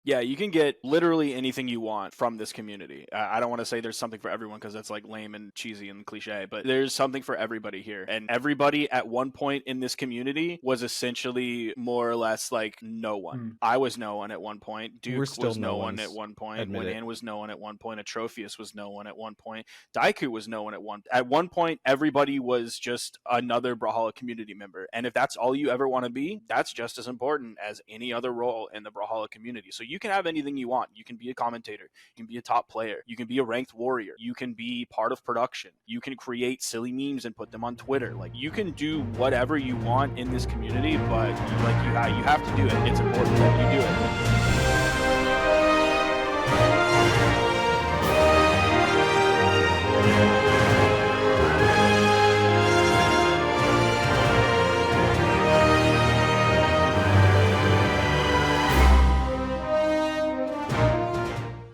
Yeah, you can get literally anything you want from this community. I don't want to say there's something for everyone because that's like lame and cheesy and cliche, but there's something for everybody here. And everybody at one point in this community was essentially more or less like no one. I was no one at one point. We're Duke still was no no one ones. at one point. Admit it. Winan was no one at one point. Atrophius was no one at one point. Daiku was no one at one. At one point, everybody was just another Brawlhalla community member. And if that's all you ever want to be, that's just as important as any other role in the Brawlhalla community. So you can have anything you want. You can be a commentator. You can be a top player. You can be a ranked warrior. You can be part of production. You can create silly memes and put them on Twitter. Like, you can do whatever you want in this community, but you have to do it. It's important that you do it.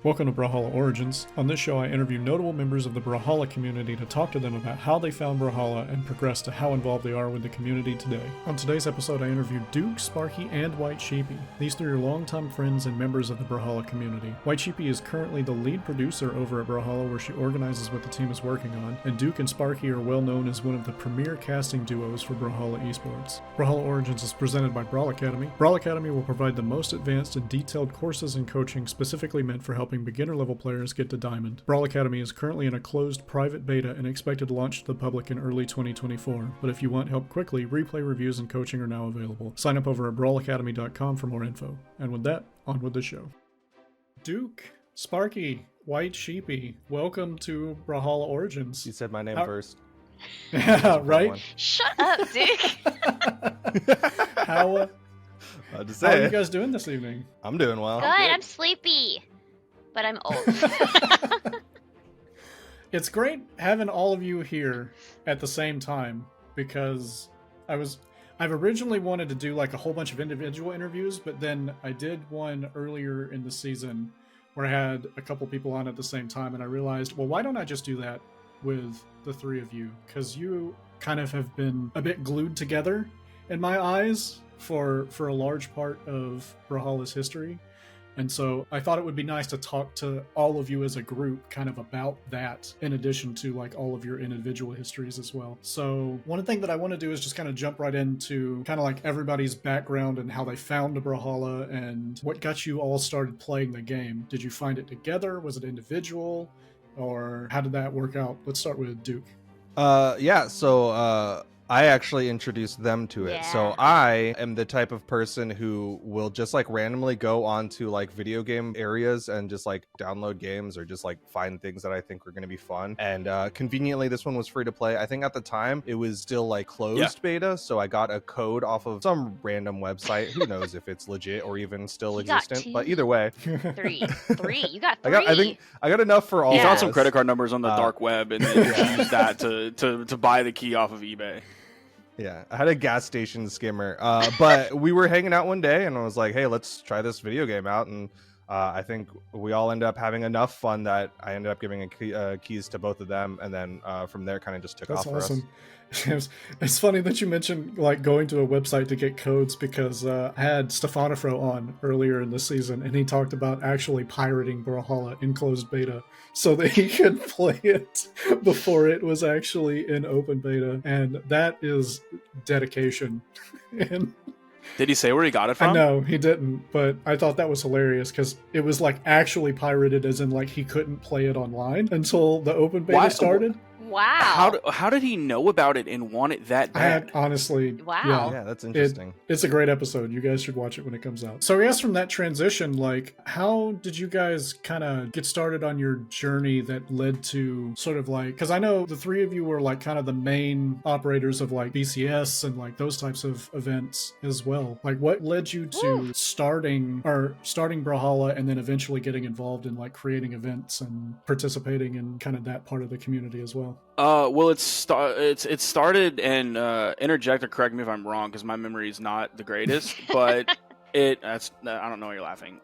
Welcome to Brawlhalla Origins. On this show, I interview notable members of the Brawlhalla community to talk to them about how they found Brawlhalla and progress to how involved they are with the community today. On today's episode, I interviewed Duc, Sparky, and Whitesheepie. These three are longtime friends and members of the Brawlhalla community. Whitesheepie is currently the lead producer over at Brawlhalla, where she organizes what the team is working on, and Duc and Sparky are well known as one of the premier casting duos for Brawlhalla esports. Brawlhalla Origins is presented by Brawl Academy. Brawl Academy will provide the most advanced and detailed courses and coaching specifically meant for helping beginner-level players get to Diamond. Brawl Academy is currently in a closed private beta and expected to launch to the public in early 2024, but if you want help quickly, replay reviews and coaching are now available. Sign up over at brawlacademy.com for more info. And with that, on with the show. Duc, Sparky, Whitesheepie, welcome to Brawlhalla Origins. You said my name first. Yeah, right? Shut up, Duc. How are you guys doing this evening? I'm doing well. Good, I'm sleepy. But I'm old. It's great having all of you here at the same time because I've originally wanted to do like a whole bunch of individual interviews, but then I did one earlier in the season where I had a couple people on at the same time, and I realized, well, why don't I just do that with the three of you? Because you kind of have been a bit glued together in my eyes for a large part of Brawlhalla's history. And so I thought it would be nice to talk to all of you as a group kind of about that, in addition to like all of your individual histories as well. So one thing that I want to do is just kind of jump right into kind of like everybody's background and how they found Brawlhalla and what got you all started playing the game. Did you find it together? Was it individual? Or how did that work out? Let's start with Duc. So I actually introduced them to it. Yeah. So I am the type of person who will just like randomly go onto like video game areas and just like download games or just like find things that I think are going to be fun. And conveniently, this one was free to play. I think at the time it was still like closed beta. So I got a code off of some random website. Who knows if it's legit or even still existent, but either way. Three. You got three. I think I got enough for all. He of found us. some credit card numbers on the dark web and then used that to buy the key off of eBay. Yeah, I had a gas station skimmer, but we were hanging out one day and I was like, hey, let's try this video game out. And I think we all ended up having enough fun that I ended up giving keys to both of them. And then from there kind of just took off awesome. for us. It's funny that you mentioned like going to a website to get codes because I had Stefanifro on earlier in the season and he talked about actually pirating Brawlhalla in closed beta so that he could play it before it was actually in open beta, and that is dedication. And did he say where he got it from? No, he didn't, but I thought that was hilarious because it was like actually pirated as in like he couldn't play it online until the open beta started. Wow. How did he know about it and want it that bad? Honestly, wow. Yeah, that's interesting. It's a great episode. You guys should watch it when it comes out. So I guess from that transition, like, how did you guys kind of get started on your journey that led to sort of like, because I know the three of you were like kind of the main operators of like BCS and like those types of events as well. Like, what led you to starting Brawlhalla and then eventually getting involved in like creating events and participating in kind of that part of the community as well? Well, it started, and interject or correct me if I'm wrong because my memory is not the greatest, but I don't know why you're laughing.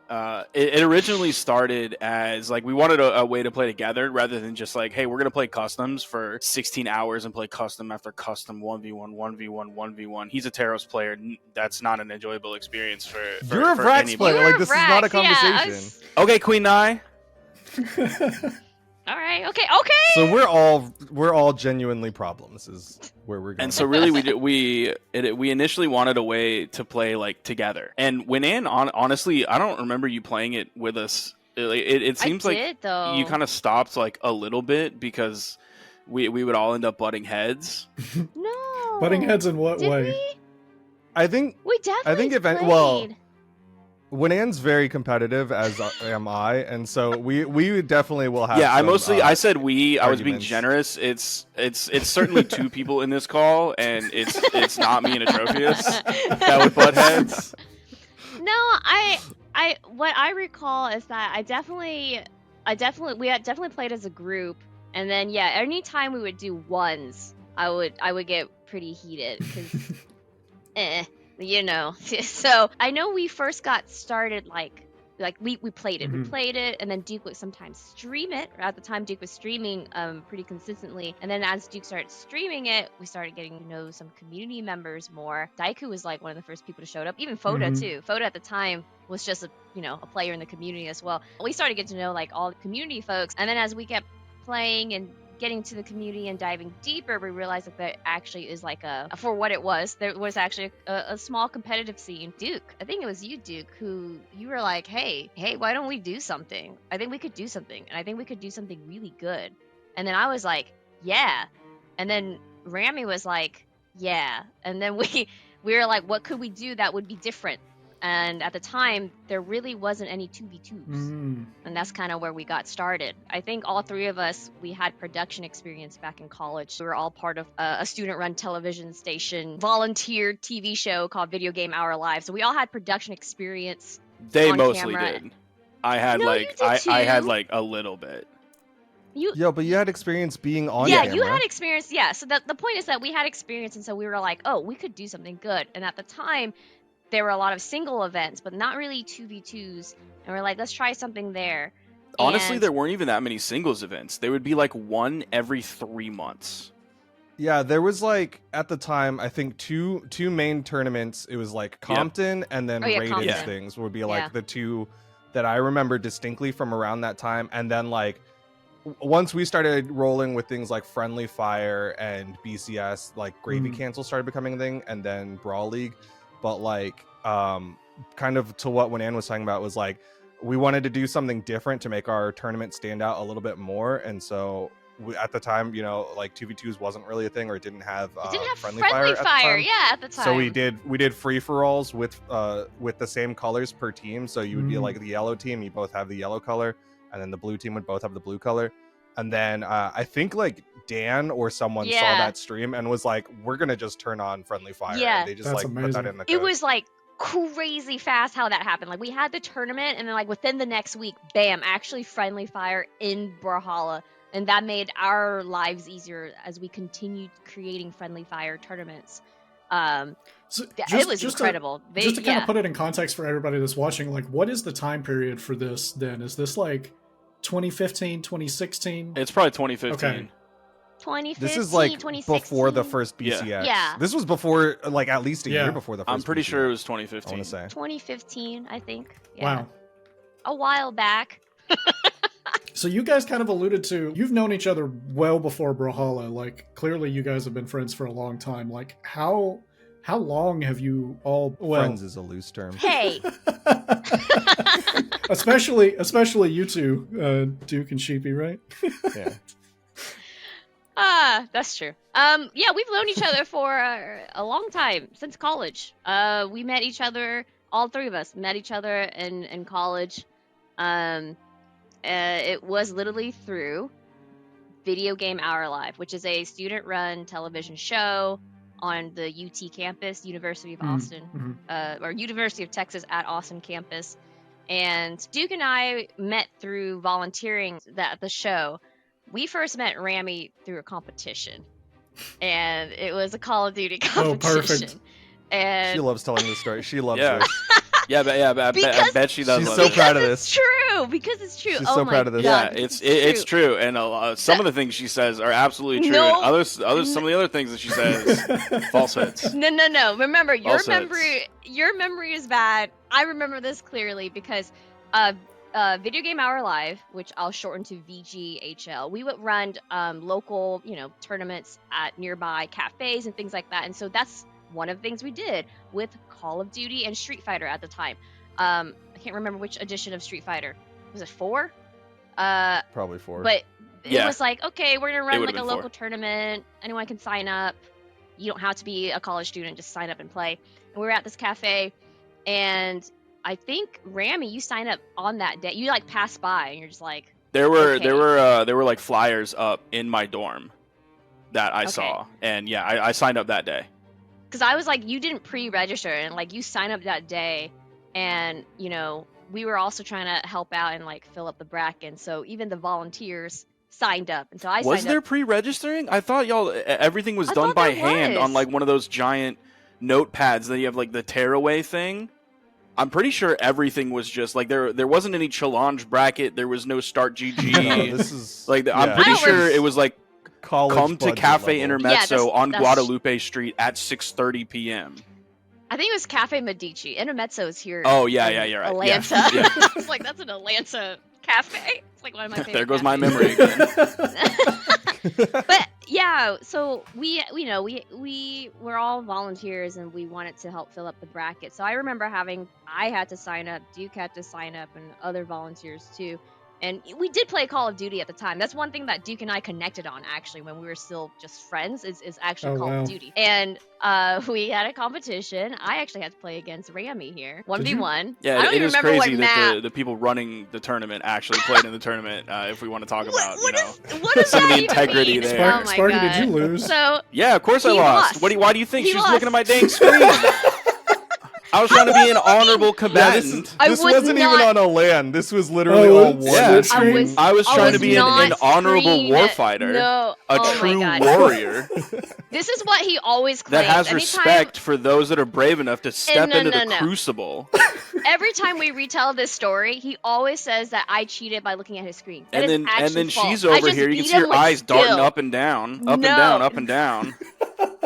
It originally started as like we wanted a way to play together rather than just like, hey, we're gonna play customs for 16 hours and play custom after custom 1v1, 1v1, 1v1. He's a Taros player. That's not an enjoyable experience for You're a for Vrax anybody. player. Like, this is not a conversation. Okay, Queen Nye. All right. Okay. So we're all genuinely problems is where we're going. And so really we initially wanted a way to play like together. And when honestly, I don't remember you playing it with us. It seems like though. you kind of stopped like a little bit because we would all end up butting heads. No. Butting heads in what Did way? we? I think If played. Well, Winan's very competitive, as am I, and so we definitely will have. Yeah, some, I said we. I was being arguments. generous. It's certainly two people in this call, and it's not me and Atrophius that would butt heads. No, what I recall is that we had definitely played as a group, and then anytime we would do ones, I would get pretty heated because, So I know we first got started like we played it, Mm-hmm. we played it, and then Duke would sometimes stream it. At the time, Duke was streaming pretty consistently, and then as Duke started streaming it, we started getting to know some community members more. Daiku was like one of the first people to show up, even Foda Mhm. too. Foda at the time was just a player in the community as well. We started getting to know like all the community folks, and then as we kept playing and getting to the community and diving deeper, we realized that there actually is like for what it was, there was actually a small competitive scene. Duke, I think it was you, Duke, who you were like, hey, why don't we do something? I think we could do something, and I think we could do something really good. And then I was like, yeah. And then Rami was like, yeah. And then we were like, what could we do that would be different? And at the time, there really wasn't any 2v2s. Mm. And that's kind of where we got started. I think all three of us, we had production experience back in college. We were all part of a student-run television station, volunteer TV show called Video Game Our Lives. So we all had production experience. They on mostly camera. did. I had No, you did I had too. like a little bit. But you had experience being on Yeah, camera. you had experience. Yeah, so the point is that we had experience, and so we were like, oh, we could do something good. And at the time, there were a lot of single events, but not really 2v2s. And we're like, let's try something there. Honestly, And- there weren't even that many singles events. There would be like one every 3 months. Yeah, there was like at the time I think two main tournaments. It was like Compton and then rated Compton. things would be like Yeah. the two that I remember distinctly from around that time. And then like once we started rolling with things like Friendly Fire and BCS, like Gravy Cancel started becoming a thing, and then Brawl League. But like kind of to what Winan was talking about was like we wanted to do something different to make our tournament stand out a little bit more, and so at the time, like 2v2s wasn't really a thing, or it didn't have friendly fire at the time. at the time. So we did free for alls with the same colors per team. So you would be like the yellow team, you both have the yellow color, and then the blue team would both have the blue color. And then I think like Dan or someone saw that stream and was like, "We're gonna just turn on friendly fire." Yeah. And they just That's like put that amazing. in the code. It was like crazy fast how that happened. Like we had the tournament, and then like within the next week, bam, actually friendly fire in Brawlhalla, and that made our lives easier as we continued creating friendly fire tournaments. So It was incredible. Just to kind of put it in context for everybody that's watching, like what is the time period for this then? Is this like 2015, 2016? It's probably 2015. Okay. 2015, This is like 2016. before the first BCS. Yeah. This was before, like at least a Yeah. year before the first. I'm pretty BCS, sure it was I want 2015. to say. 2015, I think. Yeah. Wow. A while back. So you guys kind of alluded to, you've known each other well before Brawlhalla. Like clearly you guys have been friends for a long time. Like how long have you all Friends is a loose term. Hey, especially you two, Duc and Sheepie, right? Yeah. that's true. Yeah, we've known each other for a long time, since college. We met each other, all three of us met each other in college. It was literally through Video Game Our Life, which is a student-run television show on the UT campus, University of Austin, or University of Texas at Austin campus. And Duke and I met through volunteering at the show. We first met Rami through a competition, and it was a Call of Duty competition. Oh, perfect. And She loves telling this story. She loves Yeah. this. I bet she does. She's love so it. proud of It's this. true. Because it's true. She's oh so my proud of this. Yeah, God, it's true, and some of the things she says are absolutely true. No. And some of the other things that she says, falsehoods. No. Remember, Falsehoods. your memory is bad. I remember this clearly because Video Game Hour Live, which I'll shorten to VGHL, we would run local, tournaments at nearby cafes and things like that. And so that's one of the things we did with Call of Duty and Street Fighter at the time. I can't remember which edition of Street Fighter. Was it 4? Probably 4. But it Yeah. was like, okay, we're gonna run would've like a been 4. local tournament. Anyone can sign up. You don't have to be a college student, just sign up and play. And we were at this cafe, and I think Rami, you signed up on that day. You like passed by, and you're just like, There were Okay. like flyers up in my dorm that I Okay. saw, and yeah, I signed up that day. because I was like, you didn't pre-register, and like you signed up that day, and we were also trying to help out and like fill up the bracket. So even the volunteers signed up, and so I Was signed there up. pre-registering? I thought everything was I done thought by there hand on was. like one of those giant notepads that you have like the tearaway thing. I'm pretty sure everything was just like there wasn't any challenge bracket. There was no start GG. No, this is I'm yeah, pretty I don't sure it was like college come to budget Cafe level. Intermezzo on that's- Guadalupe Street at 6:30 p.m. I think it was Cafe Medici. Intermezzo is here. Oh, yeah, in you're right. Yeah. Atlanta. Yeah. It's like that's an Atlanta cafe. It's like one of my favorite. There goes my cafes. memory again. But yeah, so we were all volunteers and we wanted to help fill up the bracket. So I remember I had to sign up, Duke had to sign up, and other volunteers too. And we did play Call of Duty at the time. That's one thing that Duke and I connected on actually when we were still just friends is actually Oh, Call wow. of Duty. And we had a competition. I actually had to play against Rami here, 1v1. Yeah, I don't it even is remember crazy what that map. the people running the tournament actually played in the tournament. If we want to talk about, What does some of that the even integrity mean? there. Oh my Sparky, God. did you lose? So Yeah, of course I He lost. lost. Why do you think He she was looking at lost. my dang screen? I was trying to be an honorable Yeah, combatant. I this was wasn't even not- on a LAN. This was literally Oh, all it's one. Yeah. split I was screen? trying to be an not honorable screen- warfighter, No. a Oh my true God. warrior This is what he always that claims. has Anytime- respect for those that are brave enough to step no, into no, the no. crucible. Every time we retell this story, he always says that I cheated by looking at his screen. That And is then actually false. she's I over just here. You beat can see him her with eyes darting skill. up and down, up and No. down, up and down.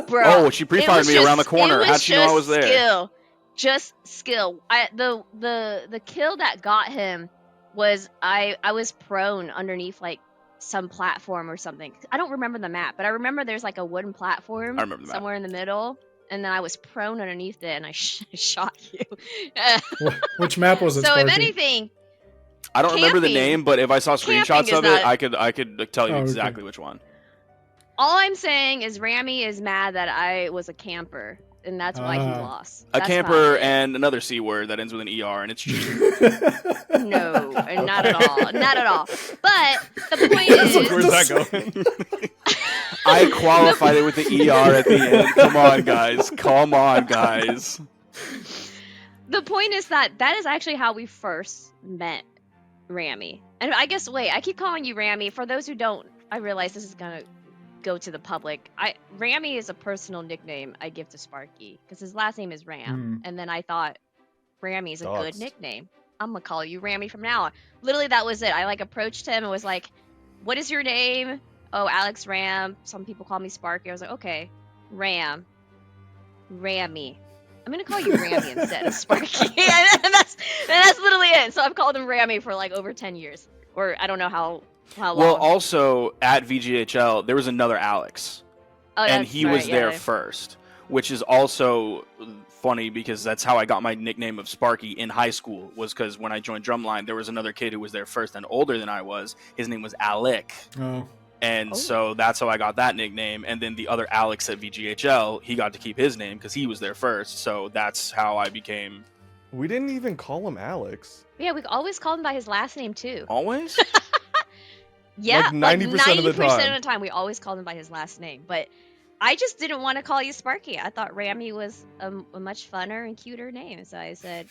Bro, Oh, she it pre-fired was me just- around the corner. it How'd she know I was there? Skill. Just skill. The kill that got him was I was prone underneath like some platform or something. I don't remember the map, but I remember there's like a wooden platform I remember the map. somewhere in the middle, and then I was prone underneath it, and I shot you. Which map was it, So if Sparky? anything, I don't remember the Camping. name, but if I saw Camping screenshots is of it, not- I could tell you Oh, okay. exactly which one. all I'm saying is Rami is mad that I was a camper, and that's why he Ah. lost. A That's camper not it. and another C word that ends with an ER, and it's cheating. No, not at all. Not at all. But the point That's is, Where's that going? I qualified it with the ER at the end. Come on, guys. Come on, guys. the point is that is actually how we first met Rami. And I guess, wait, I keep calling you Rami. For those who don't, I realize this is gonna go to the public. Rami is a personal nickname I give to Sparky because his last name is Ram, and then I thought Rami is a good Dogs. nickname. I'm gonna call you Rami from now on. Literally, that was it. I like approached him and was like, "What is your name?" Oh, Alex Ram. Some people call me Sparky. I was like, okay, Rami. I'm gonna call you Rami instead of Sparky. and that's literally it. So I've called him Rami for like over 10 years, or I don't know how long. Well, also at VGHL, there was another Alex, Oh, and that's he right, was there yeah. first, which is also funny because that's how I got my nickname of Sparky in high school. Was because when I joined Drumline, there was another kid who was there first and older than I was. His name was Alec. Oh. And Oh. so that's how I got that nickname. And then the other Alex at VGHL, he got to keep his name because he was there first. So that's how I became We didn't even call him Alex. Yeah, we always called him by his last name too. always. Yeah, Like 90% of the 90% time. of the time we always called him by his last name. But I just didn't want to call you Sparky. I thought Rami was a much funner and cuter name, so I said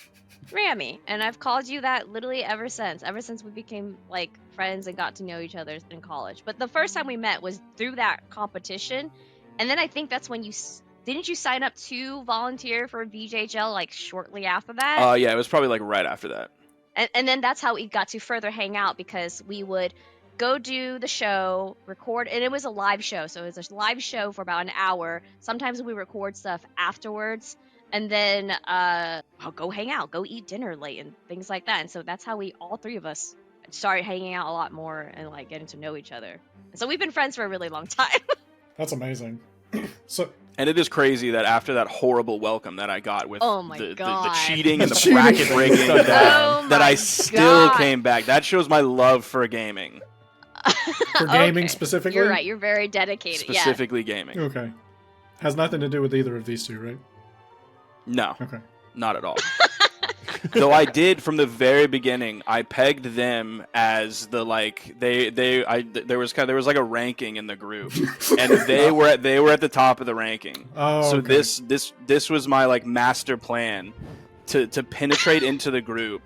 Rami, and I've called you that literally ever since. Ever since we became like friends and got to know each other in college. But the first time we met was through that competition, and then I think that's when you didn't you sign up to volunteer for VJHL like shortly after that? Yeah, it was probably like right after that. And then that's how we got to further hang out, because we would go do the show, record, and it was a live show. So it was a live show for about an hour. Sometimes we record stuff afterwards, and then I'll go hang out, go eat dinner late and things like that. And so that's how we, all three of us, started hanging out a lot more and like getting to know each other. So we've been friends for a really long time. That's amazing. So And it is crazy that after that horrible welcome that I got with Oh my the God. cheating and the Cheating. bracket rigging, Oh that my I still God. came back. That shows my love for gaming, for gaming Okay. specifically? You're right. You're very dedicated. specifically gaming. Okay. Has nothing to do with either of these two, right? No, Okay. not at all. Though I did from the very beginning, I pegged them as the like there was like a ranking in the group, and they were at the top of the ranking. Oh, So okay. this was my like master plan to penetrate into the group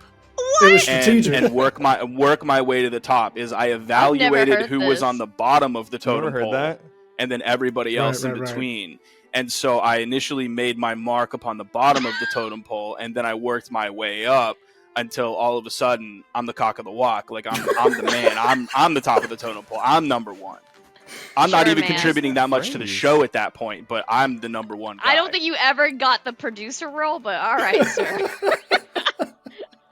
It was and, strategic. and work my way to the top. Is I evaluated heard who was this. on the bottom of the You ever totem heard pole, that? and then everybody else Right, in right, right. between. And so I initially made my mark upon the bottom of the totem pole, and then I worked my way up until all of a sudden I'm the cock of the walk. Like I'm the man. I'm the top of the totem pole. I'm number one. I'm not Sure, even man. contributing that much to the Phrase. show at that point, but I'm the number one guy. I don't think you ever got the producer role, but all right, sir.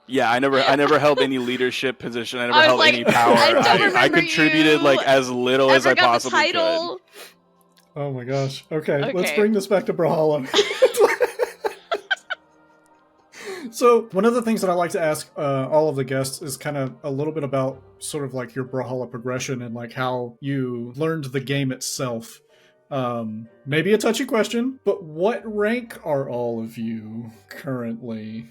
Yeah, I never held any leadership position. I never I was held like, any power. I don't I remember contributed you like as little as Ever I got the possibly could. title? Oh my gosh. Okay, let's Okay. bring this back to Brawlhalla. So, one of the things that I like to ask all of the guests is kind of a little bit about sort of like your Brawlhalla progression and like how you learned the game itself. Maybe a touchy question, but what rank are all of you currently?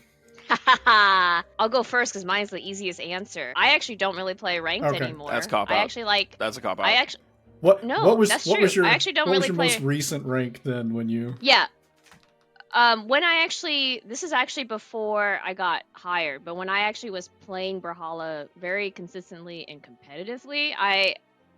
I'll go first because mine's the easiest answer. I actually don't really play ranked Okay. anymore. That's cop I out. actually like. That's a cop out. I actually No, what was that's what was true. your I actually don't what was really your most play- recent rank then when you yeah. When I actually, this is actually before I got hired, but when I actually was playing Brawlhalla very consistently and competitively,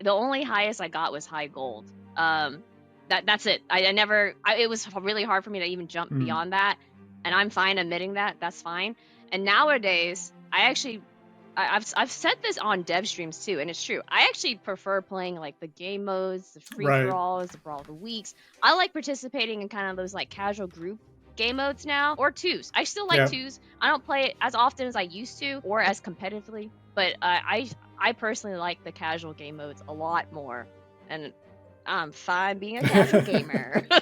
the only highest I got was high gold. That's it. It was really hard for me to even jump Mm. beyond that, and I'm fine admitting that. That's fine. And nowadays, I've said this on dev streams too, and it's true. I actually prefer playing like the game modes, the free Right. for alls, the brawl of the weeks. I like participating in kind of those like casual group game modes now, or twos. I still like Yeah. twos. I don't play it as often as I used to, or as competitively, but I personally like the casual game modes a lot more, and I'm fine being a casual gamer. How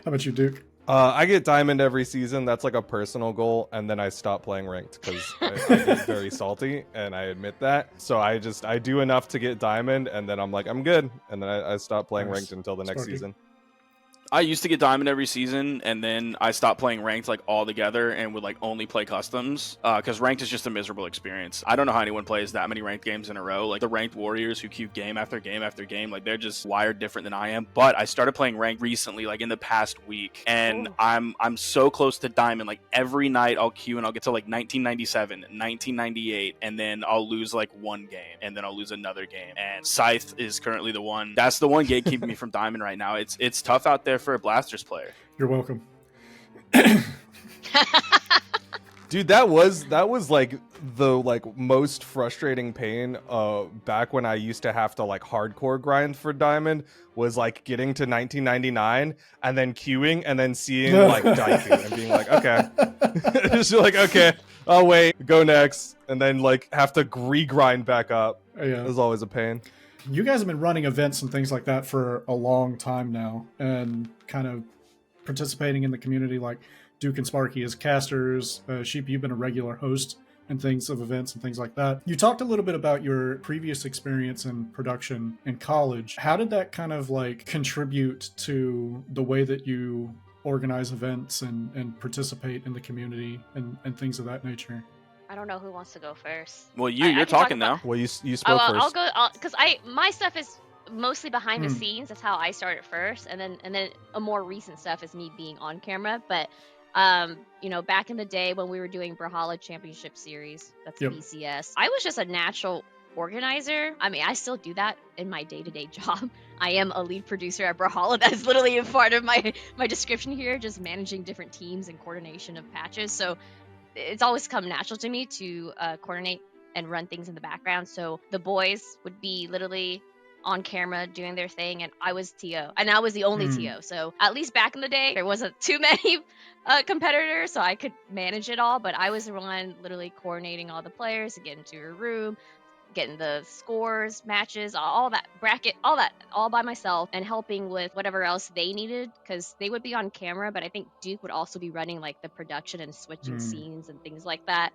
about you, Duke? I get diamond every season. That's like a personal goal, and then I stop playing ranked because I get very salty, and I admit that. So I do enough to get diamond, and then I'm like, I'm good, and then I stop playing Nice. ranked until the next Sparky. season. I used to get diamond every season, and then I stopped playing ranked like altogether and would like only play customs because ranked is just a miserable experience. I don't know how anyone plays that many ranked games in a row. Like the ranked warriors who queue game after game after game, like they're just wired different than I am. But I started playing ranked recently, like in the past week, and Ooh. I'm so close to diamond. Like every night I'll queue and I'll get to like 1997, 1998, and then I'll lose like one game, and then I'll lose another game. And Scythe is currently the one. That's the one gatekeeping me from diamond right now. It's tough out there for a Blasters player. You're welcome. Dude, that was like the most frustrating pain back when I used to have to like hardcore grind for diamond, was like getting to 1999 and then queuing and then seeing like Daiku and being like, okay. Just like, okay, I'll wait, go next, and then like have to re-grind back up. Yeah. It was always a pain. You guys have been running events and things like that for a long time now, and kind of participating in the community, like Duc and Sparky as casters. Sheep, you've been a regular host and things of events and things like that. You talked a little bit about your previous experience in production in college. How did that kind of like contribute to the way that you organize events and participate in the community and things of that nature? I don't know who wants to go first. Well, I you're can talk talking about- now. Well, you spoke Oh, well, first. I'll go because my stuff is mostly behind the Hmm. scenes. That's how I started first, and then a more recent stuff is me being on camera. But back in the day when we were doing Brawlhalla Championship Series, that's Yep. BCS, I was just a natural organizer. I mean, I still do that in my day-to-day job. I am a lead producer at Brawlhalla. That's literally a part of my description here, just managing different teams and coordination of patches. So it's always come natural to me to coordinate and run things in the background. So the boys would be literally on camera doing their thing, and I was TO, and I was the only TO. So at least back in the day, there wasn't too many competitors, so I could manage it all. But I was the one literally coordinating all the players to get into a room, getting the scores, matches, all that bracket, all by myself, and helping with whatever else they needed, because they would be on camera, but I think Duke would also be running like the production and switching scenes and things like that.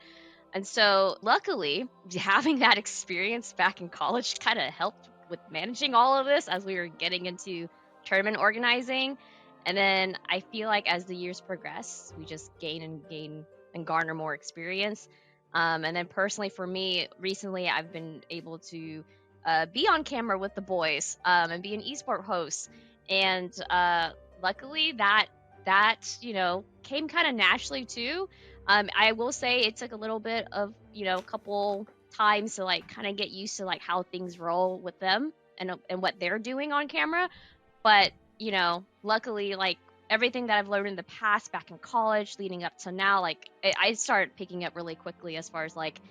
And so luckily, having that experience back in college kind of helped with managing all of this as we were getting into tournament organizing. And then I feel like as the years progress, we just gain and garner more experience. And then personally for me, recently I've been able to be on camera with the boys and be an esport host. And luckily that came kind of naturally too. I will say it took a little bit of, a couple times to like kind of get used to like how things roll with them and what they're doing on camera. But, luckily, like everything that I've learned in the past back in college leading up to now, like I started picking up really quickly as far as like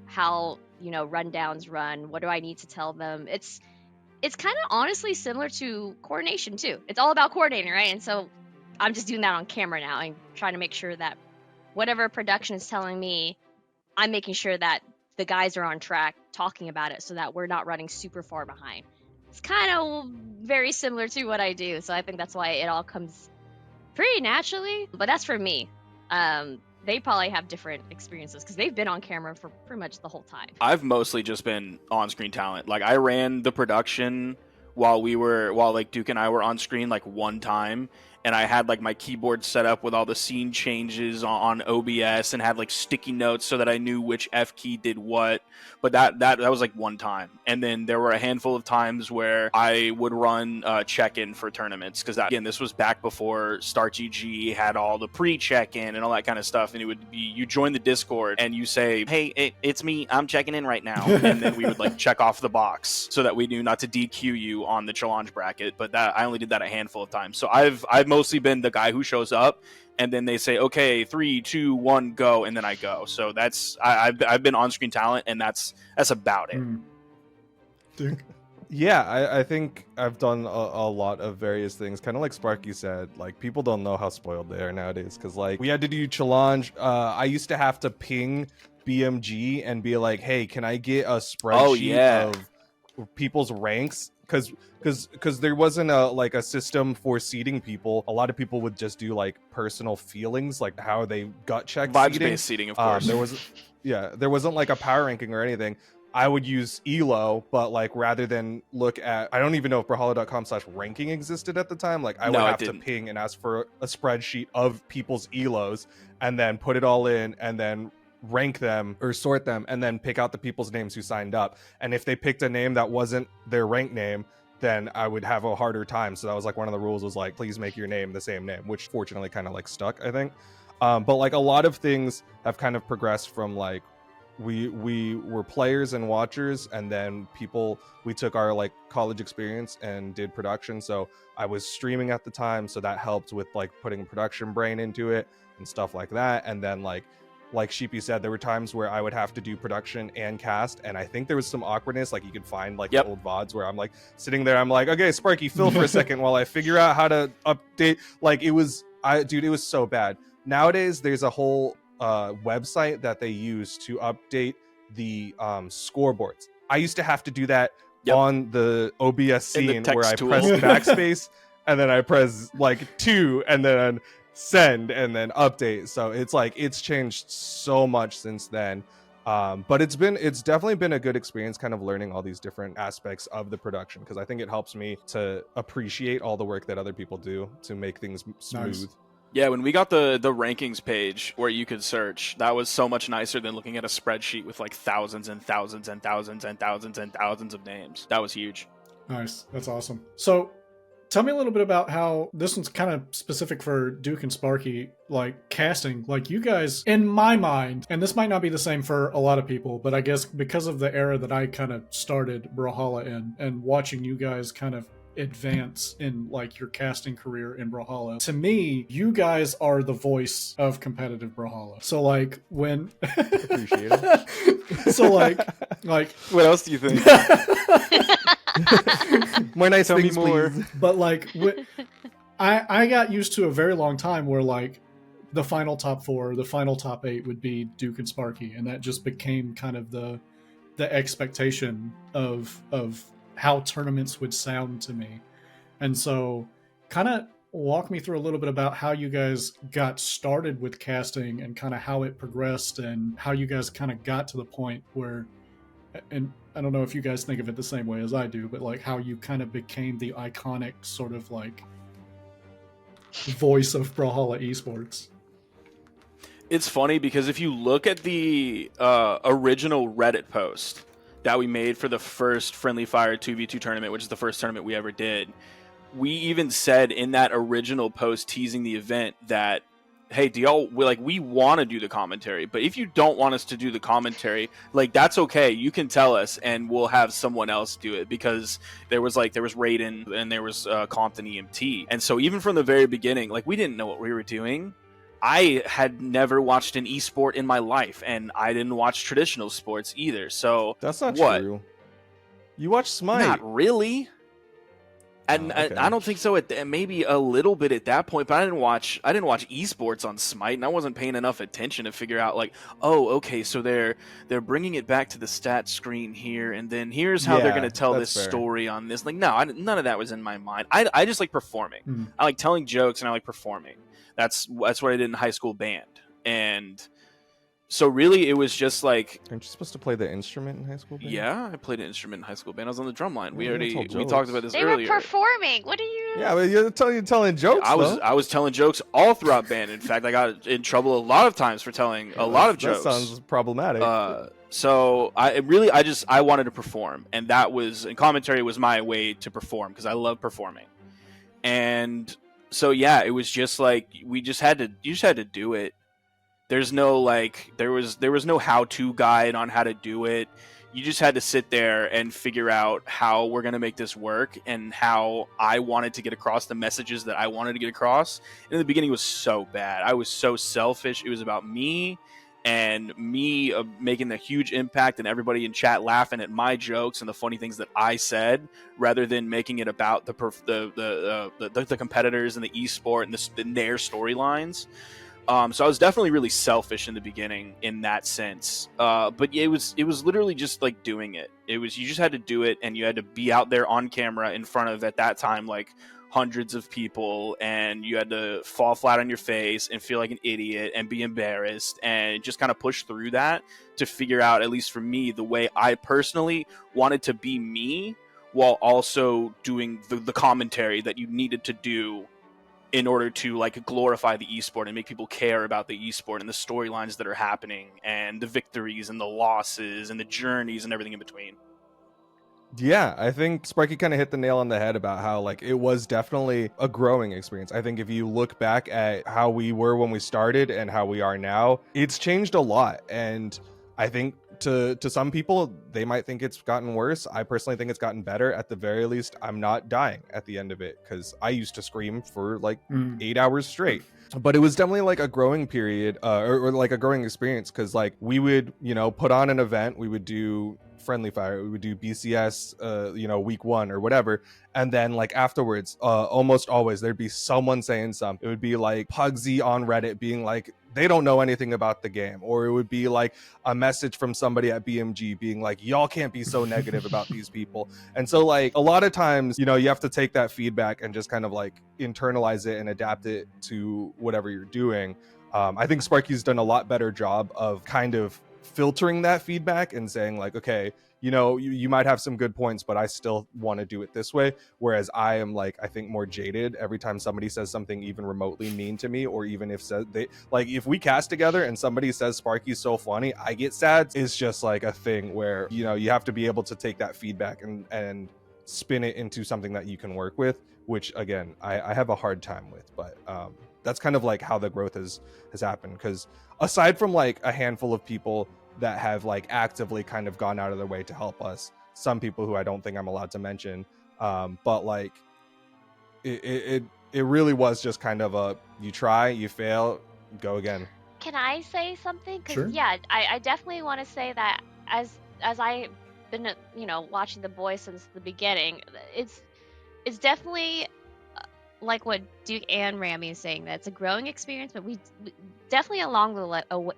how, rundowns run. What do I need to tell them? It's kind of honestly similar to coordination too. It's all about coordinating, right? And so I'm just doing that on camera now and trying to make sure that whatever production is telling me, I'm making sure that the guys are on track talking about it so that we're not running super far behind. It's kind of very similar to what I do. So I think that's why it all comes pretty naturally. But that's for me. They probably have different experiences because they've been on camera for pretty much the whole time. I've mostly just been on-screen talent. Like I ran the production while like Duke and I were on screen like one time, and I had like my keyboard set up with all the scene changes on OBS and had like sticky notes so that I knew which F key did what. But that was like one time. And then there were a handful of times where I would run check-in for tournaments, because again, this was back before Start GG had all the pre-check-in and all that kind of stuff. And it would be, you join the Discord and you say, hey, it's me, I'm checking in right now. And then we would like check off the box so that we knew not to DQ you on the challenge bracket. But that I only did that a handful of times. So I've mostly been the guy who shows up, and then they say, okay, 3, 2, 1, go, and then I go. So that's I've been on-screen talent, and that's about it. Duke? Yeah, I think I've done a lot of various things. Kind of like Sparky said, like people don't know how spoiled they are nowadays. Because like we had to do challenge. I used to have to ping BMG and be like, hey, can I get a spreadsheet of people's ranks? Because there wasn't a system for seeding people. A lot of people would just do like personal feelings, like how they gut check Vibes-based seeding, of course. There wasn't like a power ranking or anything. I would use ELO, but like rather than look at, I don't even know if Brawlhalla.com/ranking existed at the time. Like I would have to ping and ask for a spreadsheet of people's ELOs and then put it all in and then rank them or sort them and then pick out the people's names who signed up. And if they picked a name that wasn't their rank name, then I would have a harder time. So that was like one of the rules, was like, please make your name the same name, which fortunately kind of like stuck, I think. But like a lot of things have kind of progressed from like, we were players and watchers, and then we took our like college experience and did production. So I was streaming at the time, so that helped with like putting production brain into it and stuff like that. And then like Sheepie said, there were times where I would have to do production and cast, and I think there was some awkwardness. Like you could find like the old VODs where I'm like sitting there, I'm like, okay, Sparky, fill for a second while I figure out how to update. Like it was so bad. Nowadays there's a whole website that they use to update the scoreboards. I used to have to do that on the OBS scene where I press backspace and then I press like 2 and then send and then update. So it's like it's changed so much since then. But it's definitely been a good experience kind of learning all these different aspects of the production, because I think it helps me to appreciate all the work that other people do to make things smooth. Nice. Yeah, when we got the rankings page where you could search, that was so much nicer than looking at a spreadsheet with like thousands and thousands and thousands and thousands and thousands of names. That was huge. Nice. That's awesome. So Tell me a little bit about how this one's kind of specific for Duc and Sparky, like casting. Like you guys, in my mind, and this might not be the same for a lot of people, but I guess because of the era that I kind of started Brawlhalla in, and watching you guys kind of advance in like your casting career in Brawlhalla, to me, you guys are the voice of competitive Brawlhalla. So like when Appreciate it. so like What else do you think? More nice Tell me things, more. please. but like I got used to a very long time where like the final top 4, the final top 8 would be Duc and Sparky, and that just became kind of the expectation of how tournaments would sound to me. And so kind of walk me through a little bit about how you guys got started with casting and kind of how it progressed and how you guys kind of got to the point where, and I don't know if you guys think of it the same way as I do, but like how you kind of became the iconic sort of like voice of Brawlhalla esports. It's funny because if you look at the original Reddit post that we made for the first Friendly Fire 2v2 tournament, which is the first tournament we ever did, we even said in that original post teasing the event that, hey, we want to do the commentary, but if you don't want us to do the commentary, like, that's okay. You can tell us and we'll have someone else do it, because there was Raiden and there was Compton EMT. And so even from the very beginning, like, we didn't know what we were doing. I had never watched an esport in my life, and I didn't watch traditional sports either. So That's not what? true. You watch Smite. Not really. And Oh, okay. I don't think so. Maybe a little bit at that point, but I didn't watch esports on Smite, and I wasn't paying enough attention to figure out, like, oh, okay, so they're bringing it back to the stat screen here, and then here's how they're Yeah, going to tell that's this fair. story on this. Like, no, none of that was in my mind. I just like performing. I like telling jokes, and I like performing. That's what I did in high school band, and so really it was just like, Aren't you supposed to play the instrument in high school band? yeah, I played an instrument in high school band. I was on the drum line. Yeah, you told We jokes. talked about this They earlier. were performing. What are you? Yeah, but you're telling jokes. I though. was telling jokes all throughout band. In fact, I got in trouble a lot of times for telling a lot of jokes. That sounds problematic. So I wanted to perform, and commentary was my way to perform, because I love performing. And so yeah, it was just like you just had to do it. There's no there was no how-to guide on how to do it. You just had to sit there and figure out how we're going to make this work, and how I wanted to get across the messages that I wanted to get across. And in the beginning, it was so bad. I was so selfish. It was about me, and me making a huge impact, and everybody in chat laughing at my jokes and the funny things that I said, rather than making it about the competitors and the esport and their storylines. So I was definitely really selfish in the beginning in that sense. But it was literally just like doing it. You just had to do it, and you had to be out there on camera in front of, at that time, like, hundreds of people, and you had to fall flat on your face and feel like an idiot and be embarrassed, and just kind of push through that to figure out, at least for me, the way I personally wanted to be me, while also doing the commentary that you needed to do in order to, like, glorify the esport and make people care about the esport and the storylines that are happening and the victories and the losses and the journeys and everything in between. Yeah, I think Sparky kind of hit the nail on the head about how, like, it was definitely a growing experience. I think if you look back at how we were when we started and how we are now, it's changed a lot. And I think to some people, they might think it's gotten worse. I personally think it's gotten better. At the very least, I'm not dying at the end of it, because I used to scream for like 8 hours straight. But it was definitely like a growing period, or like a growing experience, because like we would, put on an event, we would do Friendly Fire, we would do BCS, week 1 or whatever, and then like afterwards, almost always there'd be someone saying something. It would be like Pugsy on Reddit being like, they don't know anything about the game, or it would be like a message from somebody at BMG being like, y'all can't be so negative about these people. And so like a lot of times, you have to take that feedback and just kind of like internalize it and adapt it to whatever you're doing. I think Sparky's done a lot better job of kind of filtering that feedback and saying like, okay, you might have some good points, but I still want to do it this way. Whereas I am like, I think more jaded every time somebody says something even remotely mean to me, or even if we cast together and somebody says Sparky's so funny, I get sad. It's just like a thing where, you have to be able to take that feedback and spin it into something that you can work with. which again I have a hard time with. But that's kind of like how the growth has happened, because aside from like a handful of people that have like actively kind of gone out of their way to help us, some people who I don't think I'm allowed to mention, but like it really was just kind of a, you try, you fail, go again. Can I say something? Because Sure. yeah, I definitely want to say that as I've been watching the boys since the beginning, it's definitely like what Duke and Rami is saying, that it's a growing experience, but we definitely along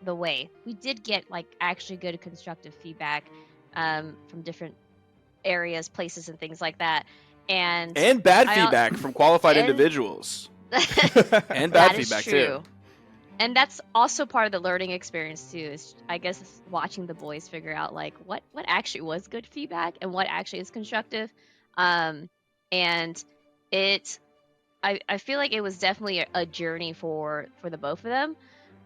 the way we did get like actually good constructive feedback from different areas, places, and things like that, and bad I feedback from qualified and- individuals, and bad that is feedback true. too. And that's also part of the learning experience too, is I guess watching the boys figure out like what actually was good feedback and what actually is constructive. And I feel like it was definitely a journey for the both of them.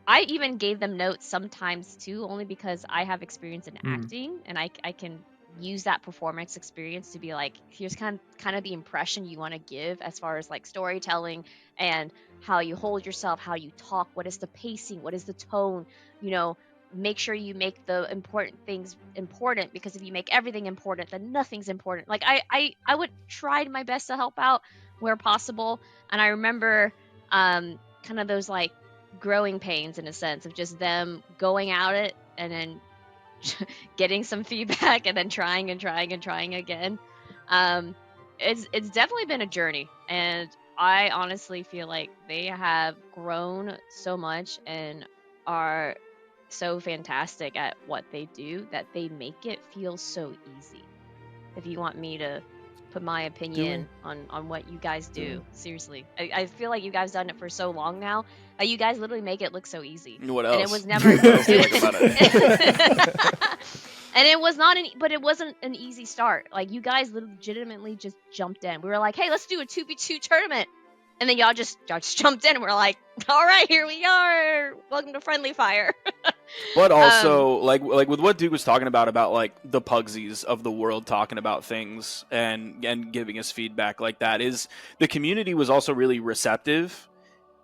I even gave them notes sometimes too, only because I have experience in acting, and I can use that performance experience to be like, here's kind of the impression you want to give as far as like storytelling and how you hold yourself, how you talk, what is the pacing, what is the tone, make sure you make the important things important, because if you make everything important, then nothing's important. Like I would try my best to help out where possible. And I remember kind of those like growing pains in a sense of just them going at it and then getting some feedback and then trying again. It's definitely been a journey, and I honestly feel like they have grown so much and are so fantastic at what they do that they make it feel so easy. If you want me to put my opinion on what you guys do, seriously, I feel like you guys done it for so long now that you guys literally make it look so easy. What else? And it was never What else do you like about it? and it was not but it wasn't an easy start. Like, you guys legitimately just jumped in. We were like, hey, let's do a 2v2 tournament, and then y'all just jumped in, and we're like, all right, here we are, welcome to friendly fire. But also, like with what Duke was talking about like the Pugsies of the world talking about things and giving us feedback like that, is the community was also really receptive,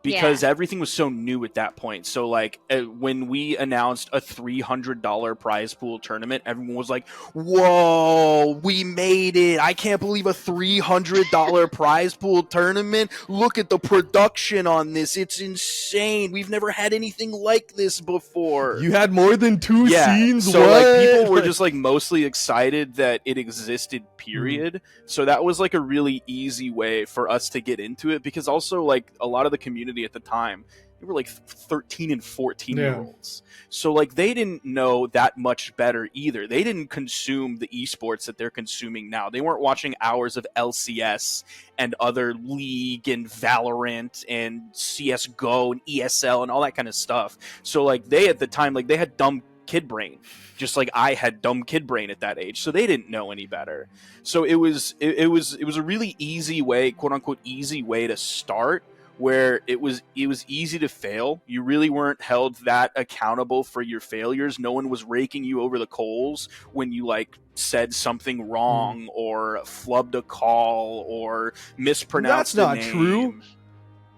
because everything was so new at that point. So like when we announced a $300 prize pool tournament, everyone was like, whoa, we made it. I can't believe a $300 prize pool tournament. Look at the production on this. It's insane. We've never had anything like this before. You had more than two scenes? So what? like people were just like mostly excited that it existed, period. So that was like a really easy way for us to get into it, because also like a lot of the community at the time, they were like 13 and 14 year olds. So like they didn't know that much better either. They didn't consume the esports that they're consuming now. They weren't watching hours of LCS and other League and Valorant and CSGO and ESL and all that kind of stuff. So like they, at the time, like they had dumb kid brain, just like I had dumb kid brain at that age. So they didn't know any better. So it was a really easy way, quote unquote easy way to start, where it was easy to fail. You really weren't held that accountable for your failures. No one was raking you over the coals when you like said something wrong or flubbed a call or mispronounced a name. That's not true.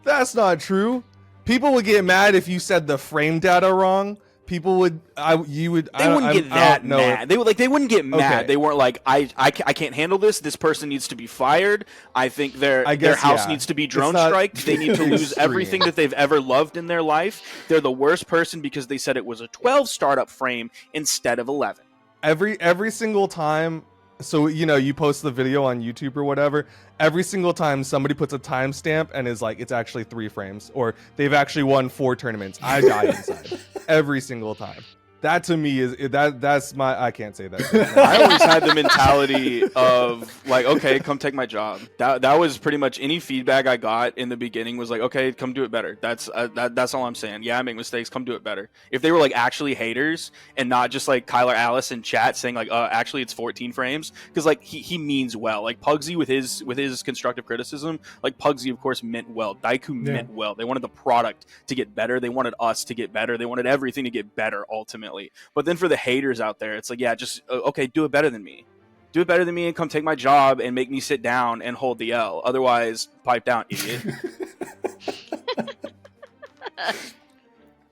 That's not true. People would get mad if you said the frame data wrong. People would, They wouldn't get that mad. They wouldn't get mad. Okay. They weren't like, I can't handle this. This person needs to be fired. I think their house needs to be drone striked. They need to lose everything that they've ever loved in their life. They're the worst person because they said it was a 12 startup frame instead of 11. Every single time. So, you post the video on YouTube or whatever, every single time somebody puts a timestamp and is like, it's actually 3 frames, or they've actually won 4 tournaments, I die inside. Every single time. That to me that's my, I can't say that. I always had the mentality of like, okay, come take my job. That was pretty much any feedback I got in the beginning was like, okay, come do it better. That's all I'm saying. Yeah, I make mistakes. Come do it better. If they were like actually haters and not just like Kyler Alice in chat saying like, actually it's 14 frames, because like he means well. Like Pugsy with his constructive criticism, like Pugsy of course meant well. Daiku meant well. They wanted the product to get better. They wanted us to get better. They wanted everything to get better ultimately. But then for the haters out there, it's like, yeah, just okay, do it better than me. Do it better than me and come take my job and make me sit down and hold the L. Otherwise, pipe down, idiot.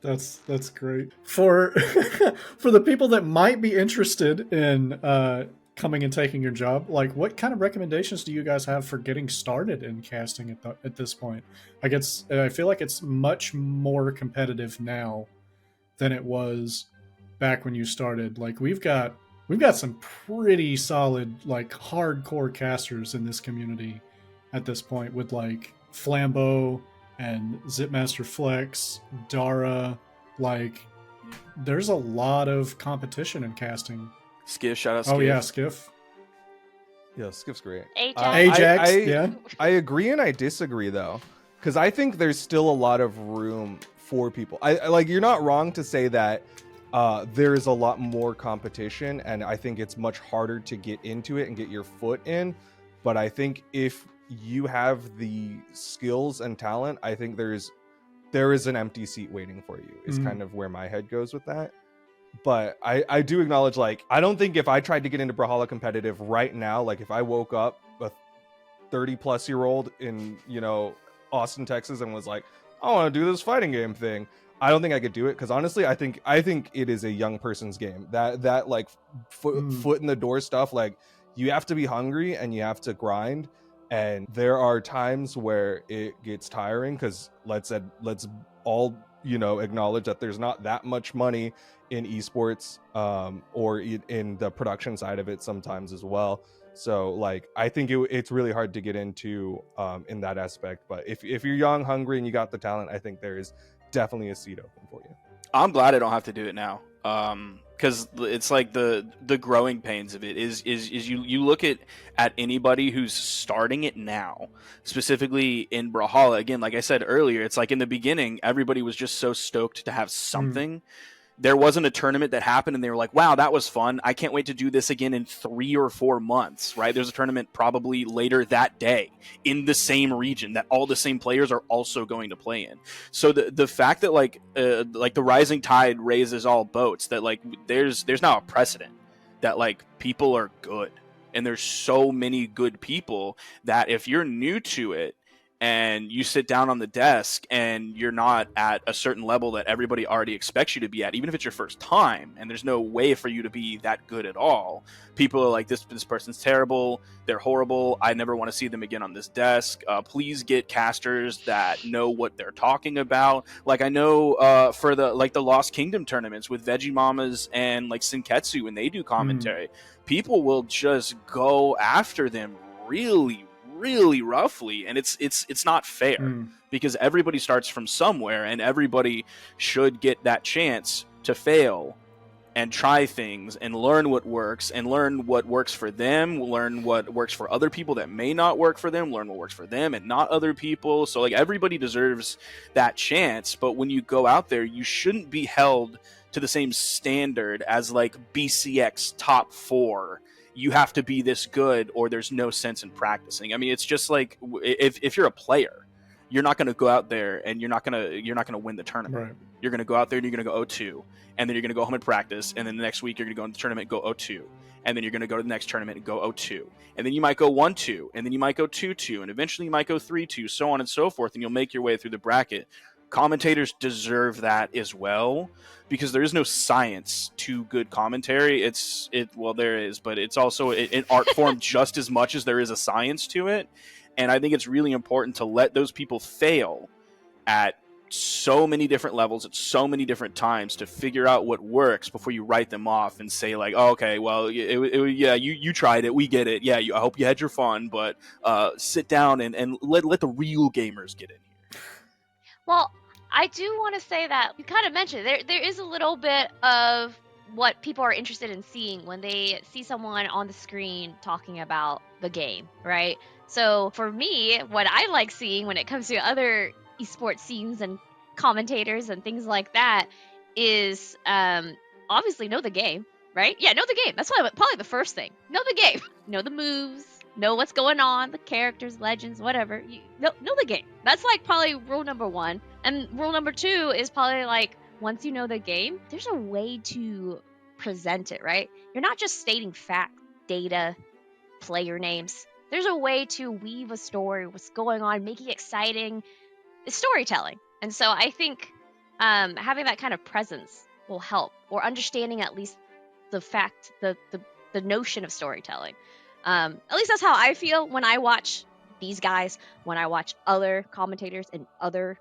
That's great. For for the people that might be interested in coming and taking your job, like what kind of recommendations do you guys have for getting started in casting at this point? I feel like it's much more competitive now than it was back when you started. Like we've got some pretty solid, like hardcore casters in this community at this point, with like Flambeau and Zipmaster Flex, Dara. Like there's a lot of competition in casting. Skiff, shout out Skiff. Oh yeah, Skiff. Yeah, Skiff's great. Ajax. Yeah. I agree and I disagree though, because I think there's still a lot of room for people. I like, you're not wrong to say that there is a lot more competition, and I think it's much harder to get into it and get your foot in. But I think if you have the skills and talent, I think there is an empty seat waiting for you, is kind of where my head goes with that. But I do acknowledge, like, I don't think if I tried to get into Brawlhalla competitive right now, like if I woke up a 30-plus-year-old in, Austin, Texas, and was like, I want to do this fighting game thing, I don't think I could do it, because honestly, I think it is a young person's game. That like foot in the door stuff, like you have to be hungry and you have to grind, and there are times where it gets tiring, because let's all acknowledge that there's not that much money in esports, or in the production side of it sometimes as well. So like I think it's really hard to get into in that aspect. But if you're young, hungry, and you got the talent, I think there is definitely a seat open for you. I'm glad I don't have to do it now, because it's like the growing pains of it is you look at anybody who's starting it now, specifically in Brawlhalla. Again, like I said earlier, it's like in the beginning everybody was just so stoked to have something. There wasn't a tournament that happened and they were like, wow, that was fun, I can't wait to do this again in 3 or 4 months, right? There's a tournament probably later that day in the same region that all the same players are also going to play in. So the fact that like the rising tide raises all boats, that like there's now a precedent that like people are good, and there's so many good people that if you're new to it and you sit down on the desk and you're not at a certain level that everybody already expects you to be at, even if it's your first time and there's no way for you to be that good at all, people are like, this person's terrible, they're horrible, I never want to see them again on this desk. Please get casters that know what they're talking about. Like I know for the Lost Kingdom tournaments with Veggie Mamas and like Senketsu, when they do commentary, people will just go after them really roughly, and it's not fair, because everybody starts from somewhere and everybody should get that chance to fail and try things and learn what works, and learn what works for them, learn what works for other people that may not work for them, learn what works for them and not other people. So like everybody deserves that chance, but when you go out there, you shouldn't be held to the same standard as like BCX top 4. You have to be this good or there's no sense in practicing. I mean, it's just like if you're a player, you're not going to go out there and you're not going to win the tournament. Right. You're going to go out there and you're going to go 0-2, and then you're going to go home and practice, and then the next week you're going to go in the tournament and go 0-2, and then you're going to go to the next tournament and go 0-2, and then you might go 1-2, and then you might go 2-2, and eventually you might go 3-2, so on and so forth, and you'll make your way through the bracket. Commentators deserve that as well, because there is no science to good commentary. Well, there is, but it's also an art form just as much as there is a science to it. And I think it's really important to let those people fail at so many different levels at so many different times to figure out what works before you write them off and say like, oh, okay, well, you tried it, we get it, yeah, I hope you had your fun, but sit down and let the real gamers get in here. Well, I do want to say that you kind of mentioned there is a little bit of what people are interested in seeing when they see someone on the screen talking about the game, right? So for me, what I like seeing when it comes to other esports scenes and commentators and things like that is obviously know the game, right? Yeah, know the game. That's probably the first thing. Know the game. Know the moves. Know what's going on, the characters, legends, whatever. You know the game. That's like probably rule number 1. And rule number 2 is probably like, once you know the game, there's a way to present it, right? You're not just stating fact. data, player names. There's a way to weave a story, what's going on, make it exciting. It's storytelling. And so I think having that kind of presence will help, or understanding at least the fact, the notion of storytelling. At least that's how I feel when I watch these guys, when I watch other commentators and other,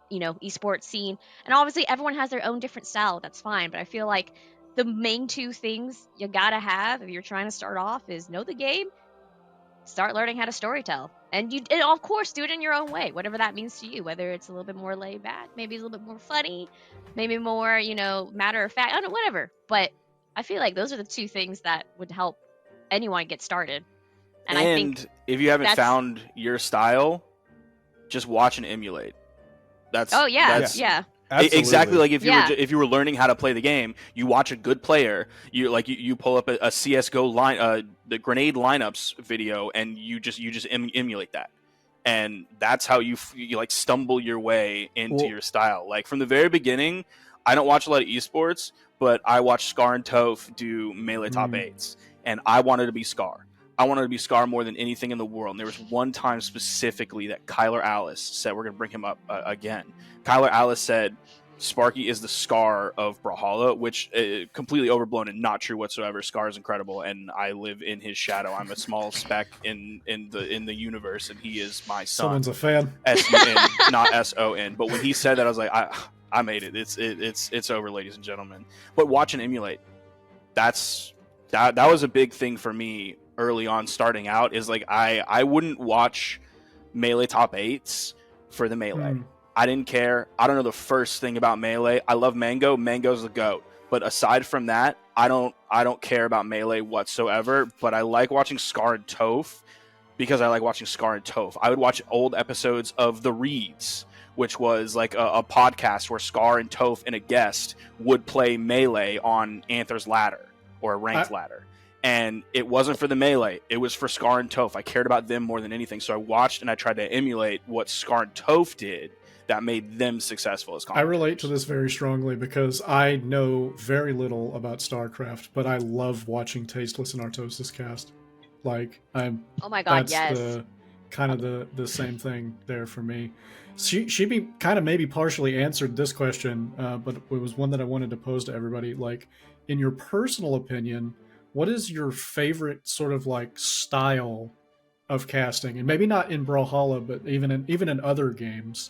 esports scene. And obviously everyone has their own different style. That's fine. But I feel like the main two things you gotta have if you're trying to start off is know the game, start learning how to storytell. And of course, do it in your own way, whatever that means to you, whether it's a little bit more laid back, maybe a little bit more funny, maybe more, matter of fact, I don't know, whatever. But I feel like those are the two things that would help anyone get started. And I think if you haven't found your style, just watch and emulate. Yeah. Absolutely. Exactly, like if you were learning how to play the game, you watch a good player, you pull up a CS:GO line, the grenade lineups video, and you just emulate that, and that's how you like stumble your way into your style. Like from the very beginning, I don't watch a lot of esports, but I watched Scar and Toph do melee top 8s, and I wanted to be Scar. I wanted to be Scar more than anything in the world. And there was one time specifically that Kyler Alice said, we're going to bring him up again. Kyler Alice said, Sparky is the Scar of Brawlhalla, which completely overblown and not true whatsoever. Scar is incredible, and I live in his shadow. I'm a small speck in the universe, and he is my son. Someone's a fan. S-U-N, not S-O-N. But when he said that, I was like, I made it. It's over, ladies and gentlemen. But watch and emulate. That was a big thing for me early on starting out, is like I wouldn't watch melee top 8s for the melee. I didn't care. I don't know the first thing about melee. I love Mango. Mango's the GOAT. But aside from that, I don't care about melee whatsoever. But I like watching Scar and Toph because I like watching Scar and Toph. I would watch old episodes of The Reeds, which was like a podcast where Scar and Toph and a guest would play melee on Anther's ladder or a ranked ladder. And it wasn't for the melee. It was for Scar and Toph. I cared about them more than anything. So I watched and I tried to emulate what Scar and Toph did that made them successful as commentators. I relate to this very strongly because I know very little about StarCraft, but I love watching Tasteless and Artosis cast. Like, oh my god, that's yes. the same thing there for me. She kind of maybe partially answered this question, but it was one that I wanted to pose to everybody. Like, in your personal opinion, what is your favorite sort of like style of casting? And maybe not in Brawlhalla, but even in other games.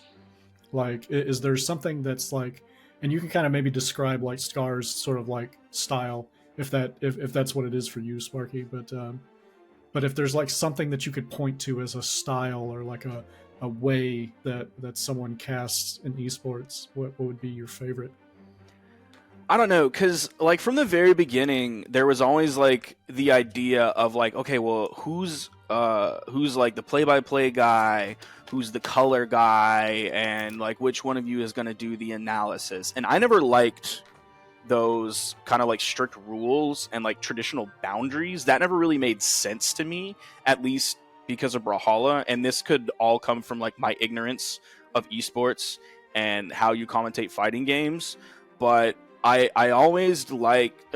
Like, is there something that's like, and you can kind of maybe describe like Scar's sort of like style, if that's what it is for you, Sparky. But if there's like something that you could point to as a style or like a way that someone casts in esports, what would be your favorite? I don't know, because like from the very beginning, there was always like the idea of like, okay, well, who's like the play-by-play guy, who's the color guy, and like which one of you is going to do the analysis. And I never liked those kind of like strict rules and like traditional boundaries. That never really made sense to me, at least because of Brawlhalla. And this could all come from like my ignorance of esports and how you commentate fighting games. But I always liked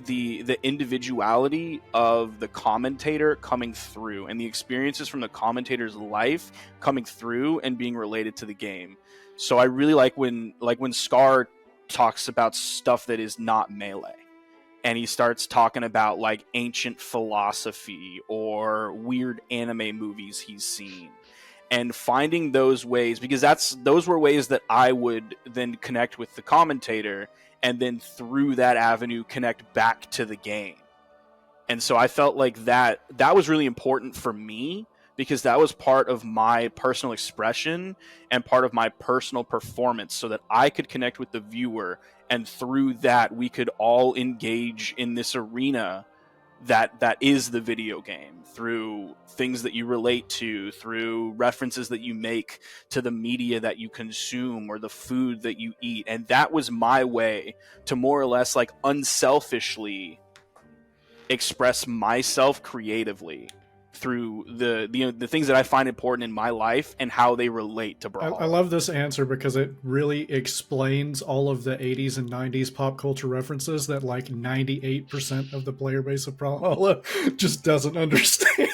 the individuality of the commentator coming through and the experiences from the commentator's life coming through and being related to the game. So I really like when Scar talks about stuff that is not melee, and he starts talking about like ancient philosophy or weird anime movies he's seen. And finding those ways, because those were ways that I would then connect with the commentator, and then through that avenue connect back to the game. And so I felt like that was really important for me, because that was part of my personal expression and part of my personal performance, so that I could connect with the viewer, and through that we could all engage in this arena that is the video game, through things that you relate to, through references that you make to the media that you consume or the food that you eat. And that was my way to more or less like unselfishly express myself creatively through the things that I find important in my life and how they relate to Brawlhalla. I love this answer because it really explains all of the 80s and 90s pop culture references that like 98% of the player base of Brawlhalla just doesn't understand.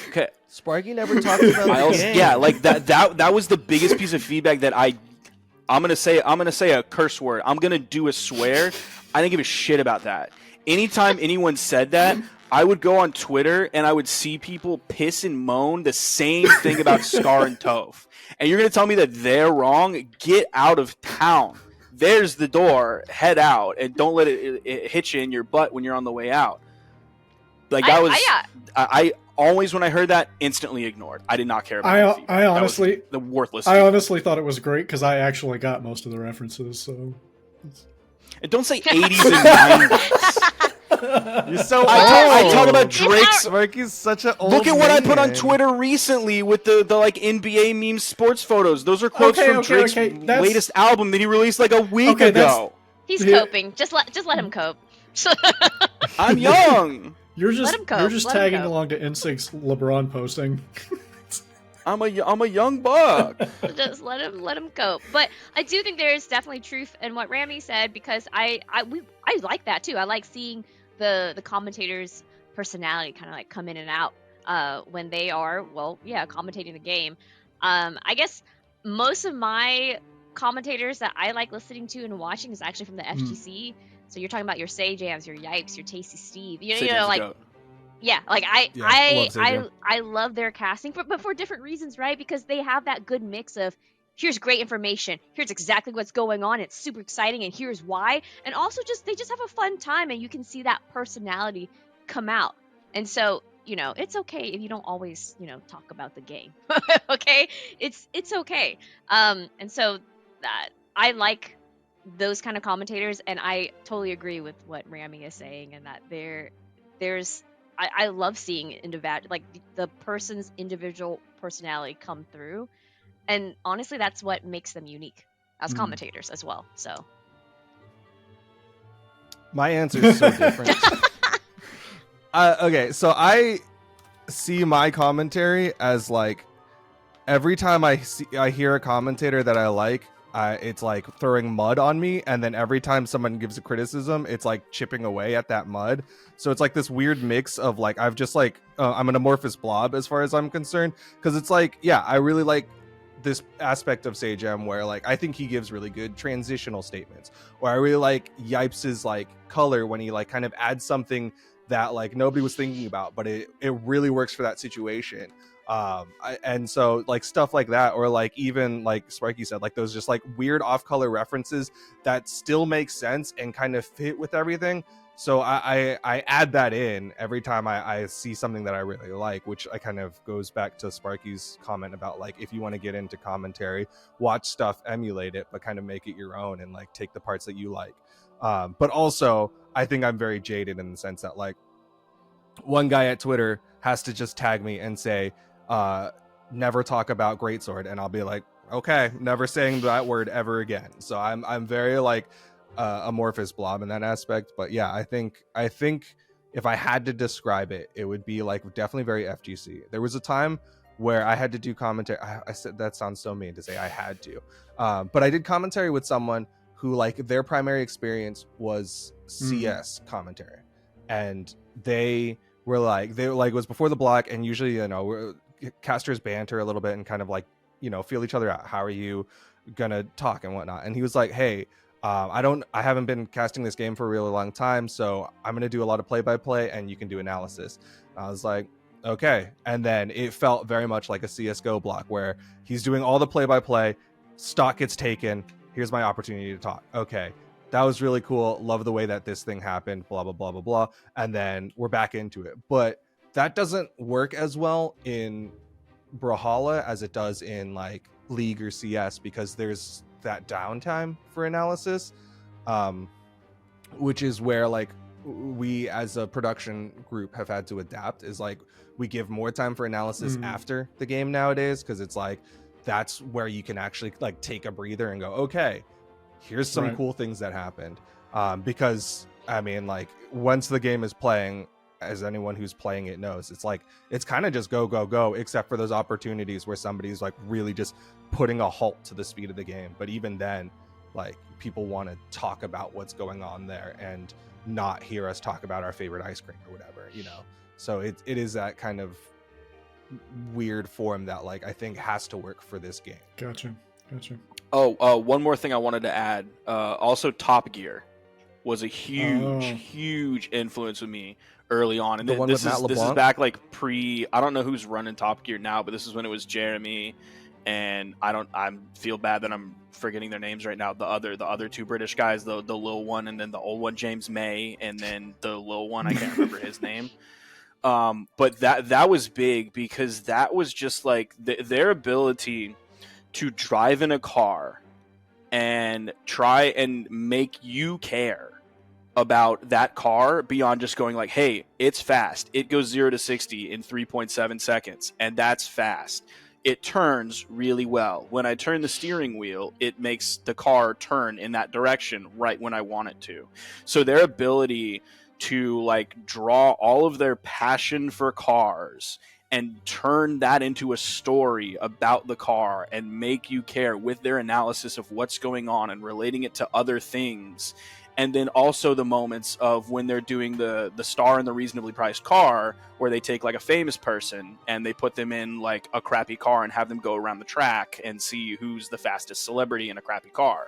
Okay. Sparky never talked about the game. Yeah, like that was the biggest piece of feedback that I'm gonna say a curse word. I'm gonna do a swear. I didn't give a shit about that. Anytime anyone said that, I would go on Twitter and I would see people piss and moan the same thing about Scar and Toph. And you're gonna tell me that they're wrong? Get out of town. There's the door. Head out, and don't let it hit you in your butt when you're on the way out. Like that I always, when I heard that, instantly ignored. I did not care about it. I honestly, the worthless. I honestly thought it was great because I actually got most of the references. So, and don't say 80s and 90s. You're so old. I talk about Drake's. Sparky's such an old Look at what I put on man. Twitter recently with the like NBA meme sports photos. Those are quotes from Drake's latest album that he released like a week ago. He's coping. Just let him cope. I'm young. You're just tagging cope. along to NSYNC's LeBron posting. I'm a young buck. Just let him cope. But I do think there is definitely truth in what Rami said, because I like that too. I like seeing the commentators' personality kind of like come in and out when they are commentating the game. I guess most of my commentators that I like listening to and watching is actually from the FGC. So you're talking about your Sajams, your Yipes, your Tasty Steve. You know, like yeah, like I love their casting, but for different reasons, right? Because they have that good mix of here's great information, here's exactly what's going on, it's super exciting, and here's why, and also they just have a fun time, and you can see that personality come out. And so, you know, it's okay if you don't always, you know, talk about the game. Okay, it's okay. And so that I like those kind of commentators, and I totally agree with what Rami is saying, and that there's I love seeing like the person's individual personality come through, and honestly that's what makes them unique as commentators as well. So my answer is so different. Okay, so I see my commentary as like every time I hear a commentator that I like, it's like throwing mud on me, and then every time someone gives a criticism, it's like chipping away at that mud. So it's like this weird mix of like I've just like I'm an amorphous blob as far as I'm concerned, because it's like, yeah, I really like this aspect of Sajam where like I think he gives really good transitional statements, or I really like Yipes' like color when he like kind of adds something that like nobody was thinking about, but it really works for that situation. And so like stuff like that, or like even like Sparky said, like those just like weird off-color references that still make sense and kind of fit with everything. So I add that in every time I see something that I really like, which I kind of goes back to Sparky's comment about like, if you want to get into commentary, watch stuff, emulate it, but kind of make it your own and like take the parts that you like. But also I think I'm very jaded in the sense that like one guy at Twitter has to just tag me and say, never talk about Greatsword, and I'll be like, okay, never saying that word ever again. So I'm very like amorphous blob in that aspect. But yeah, I think if I had to describe it, it would be like definitely very FGC. There was a time where I had to do commentary. I said that sounds so mean to say I had to, but I did commentary with someone who like their primary experience was CS commentary, and they were like it was before the block, and usually, you know, casters banter a little bit and kind of like, you know, feel each other out. How are you gonna talk and whatnot? And he was like, hey, I haven't been casting this game for a really long time, so I'm gonna do a lot of play-by-play and you can do analysis. And I was like, okay. And then it felt very much like a CSGO block where he's doing all the play-by-play, stock gets taken, here's my opportunity to talk. Okay, that was really cool, love the way that this thing happened, blah blah blah blah blah, and then we're back into it. But that doesn't work as well in Brawlhalla as it does in like League or CS, because there's that downtime for analysis, which is where like we as a production group have had to adapt, is like we give more time for analysis after the game nowadays, because it's like that's where you can actually like take a breather and go, okay, here's some cool things that happened, because I mean, like once the game is playing, as anyone who's playing it knows, it's like it's kind of just go go go, except for those opportunities where somebody's like really just putting a halt to the speed of the game. But even then, like, people want to talk about what's going on there and not hear us talk about our favorite ice cream or whatever, you know. So it is that kind of weird form that, like, I think has to work for this game. Gotcha. Oh, one more thing I wanted to add. Also, Top Gear was a huge influence with me early on. And The one with Matt this is LeBlanc? back like I don't know who's running Top Gear now, but this is when it was Jeremy, and I feel bad that I'm forgetting their names right now. The other two British guys, the little one and then the old one, James May, and then the little one, I can't remember his name. But that was big because that was just like their ability to drive in a car and try and make you care about that car beyond just going like, hey, it's fast. It goes 0 to 60 in 3.7 seconds, and that's fast. It turns really well. When I turn the steering wheel, it makes the car turn in that direction right when I want it to. So their ability to like draw all of their passion for cars and turn that into a story about the car and make you care with their analysis of what's going on and relating it to other things. And then also the moments of when they're doing the star in the reasonably priced car, where they take like a famous person and they put them in like a crappy car and have them go around the track and see who's the fastest celebrity in a crappy car.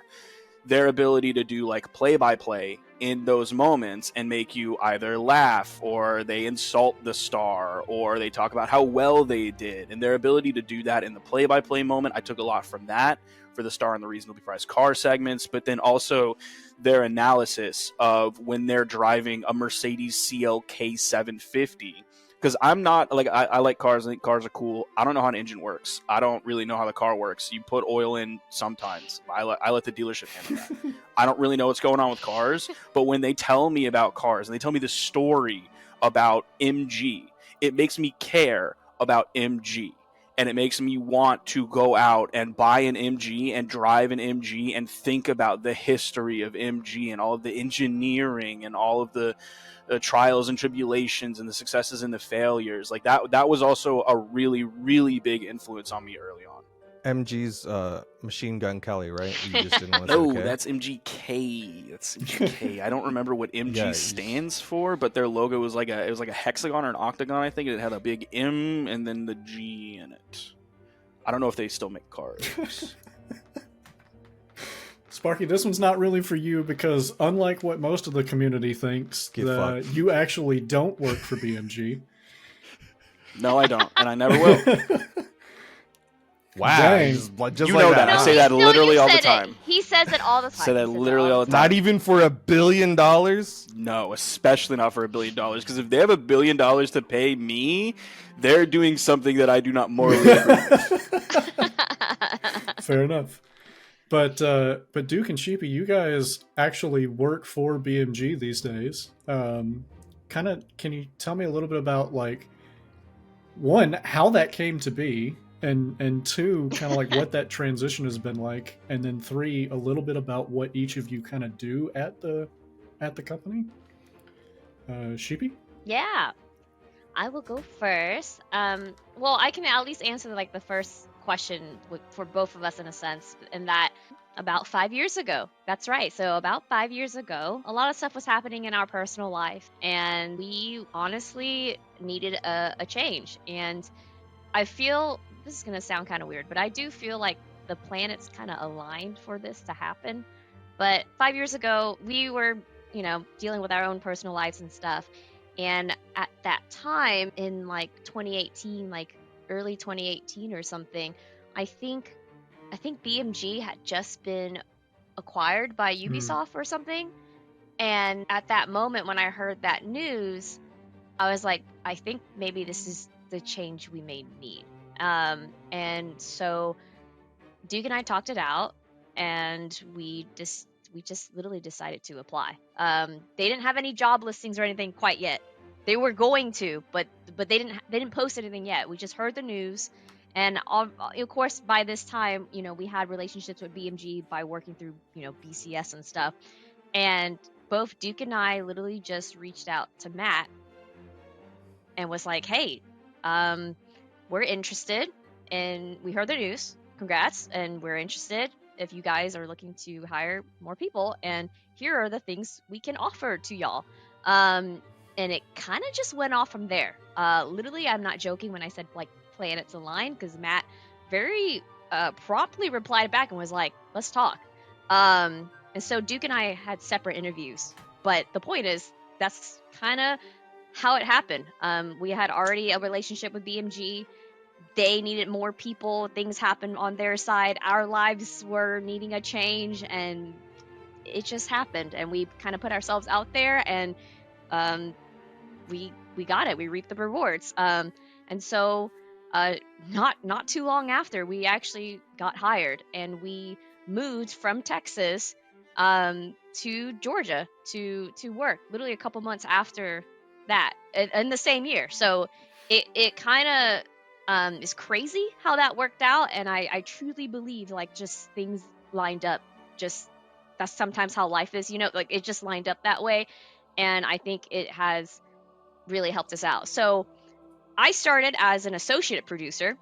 Their ability to do like play-by-play in those moments and make you either laugh or they insult the star or they talk about how well they did, and their ability to do that in the play-by-play moment, I took a lot from that for the star and the reasonably priced car segments. But then also their analysis of when they're driving a Mercedes CLK 750, because I'm not like I like cars. I think cars are cool. I don't know how an engine works. I don't really know how the car works. You put oil in sometimes. I let the dealership handle that. I don't really know what's going on with cars. But when they tell me about cars and they tell me the story about MG, it makes me care about MG. And it makes me want to go out and buy an MG and drive an MG and think about the history of MG and all of the engineering and all of the trials and tribulations and the successes and the failures. Like that was also a really, really big influence on me early on. MG's Machine Gun Kelly, right? You just didn't want to No, say K? that's MGK. That's MGK. I don't remember what MG Yeah, stands for, but their logo was like a hexagon or an octagon, I think, and it had a big M and then the G in it. I don't know if they still make cars. Sparky, this one's not really for you because unlike what most of the community thinks, Get fucked. you actually don't work for BMG. No, I don't, and I never will. Wow. Dang. Just You like know that. I huh? say that literally you all the said it. time. He says it all the time. Say that He says it literally all the time. Not even for $1 billion? No, especially not for $1 billion. Because if they have $1 billion to pay me, they're doing something that I do not morally agree with. Fair enough. But Duc and Sheepie, you guys actually work for BMG these days. Can you tell me a little bit about, like, one, how that came to be, and two, kind of like what that transition has been like, and then three, a little bit about what each of you kind of do at the company. Sheepie? Yeah, I will go first. Well, I can at least answer like the first question for both of us in a sense, in that about 5 years ago. That's right. So about 5 years ago, a lot of stuff was happening in our personal life, and we honestly needed a change. And I feel, this is going to sound kind of weird, but I do feel like the planets kind of aligned for this to happen. But 5 years ago, we were, dealing with our own personal lives and stuff. And at that time in like 2018, like early 2018 or something, I think BMG had just been acquired by Ubisoft or something. And at that moment when I heard that news, I was like, I think maybe this is the change we may need. And so Duke and I talked it out, and we just literally decided to apply. They didn't have any job listings or anything quite yet. They were going to, but they didn't post anything yet. We just heard the news, and of course by this time, we had relationships with BMG by working through BCS and stuff. And both Duke and I literally just reached out to Matt and was like, hey, we're interested, and we heard the news. Congrats, and we're interested if you guys are looking to hire more people, and here are the things we can offer to y'all. And it kind of just went off from there. Literally, I'm not joking when I said like planets align, because Matt very promptly replied back and was like, let's talk. And so Duke and I had separate interviews, but the point is that's kind of how it happened. We had already a relationship with BMG. They needed more people. Things happened on their side. Our lives were needing a change, and it just happened. And we kind of put ourselves out there, and we got it. We reaped the rewards. And so not too long after, we actually got hired, and we moved from Texas to Georgia to work. Literally a couple months after that, in the same year. So it kind of is crazy how that worked out, and I truly believe like just things lined up. Just that's sometimes how life is, you know, like it just lined up that way, and I think it has really helped us out. So I started as an associate producer,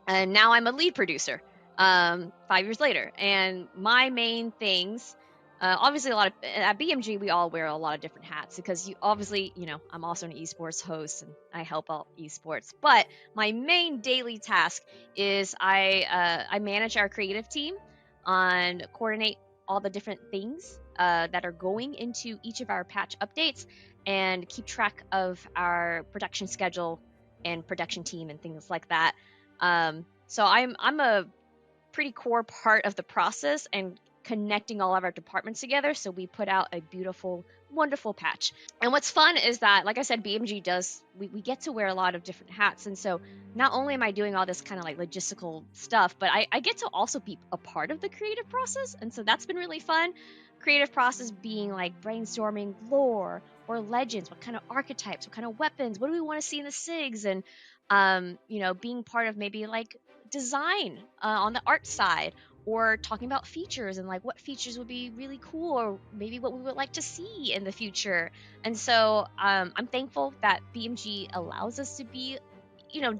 and now I'm a lead producer 5 years later. And my main things, obviously, at BMG, we all wear a lot of different hats, because I'm also an esports host, and I help out esports. But my main daily task is I manage our creative team, on coordinate all the different things that are going into each of our patch updates, and keep track of our production schedule and production team and things like that. So I'm a pretty core part of the process, and connecting all of our departments together, so we put out a beautiful, wonderful patch. And what's fun is that, like I said, BMG does, we get to wear a lot of different hats, and so not only am I doing all this kind of like logistical stuff, but I get to also be a part of the creative process, and so that's been really fun. Creative process being like brainstorming lore or legends, what kind of archetypes, what kind of weapons, what do we want to see in the SIGs, and being part of maybe like design on the art side, or talking about features and like what features would be really cool, or maybe what we would like to see in the future. And so I'm thankful that BMG allows us to be,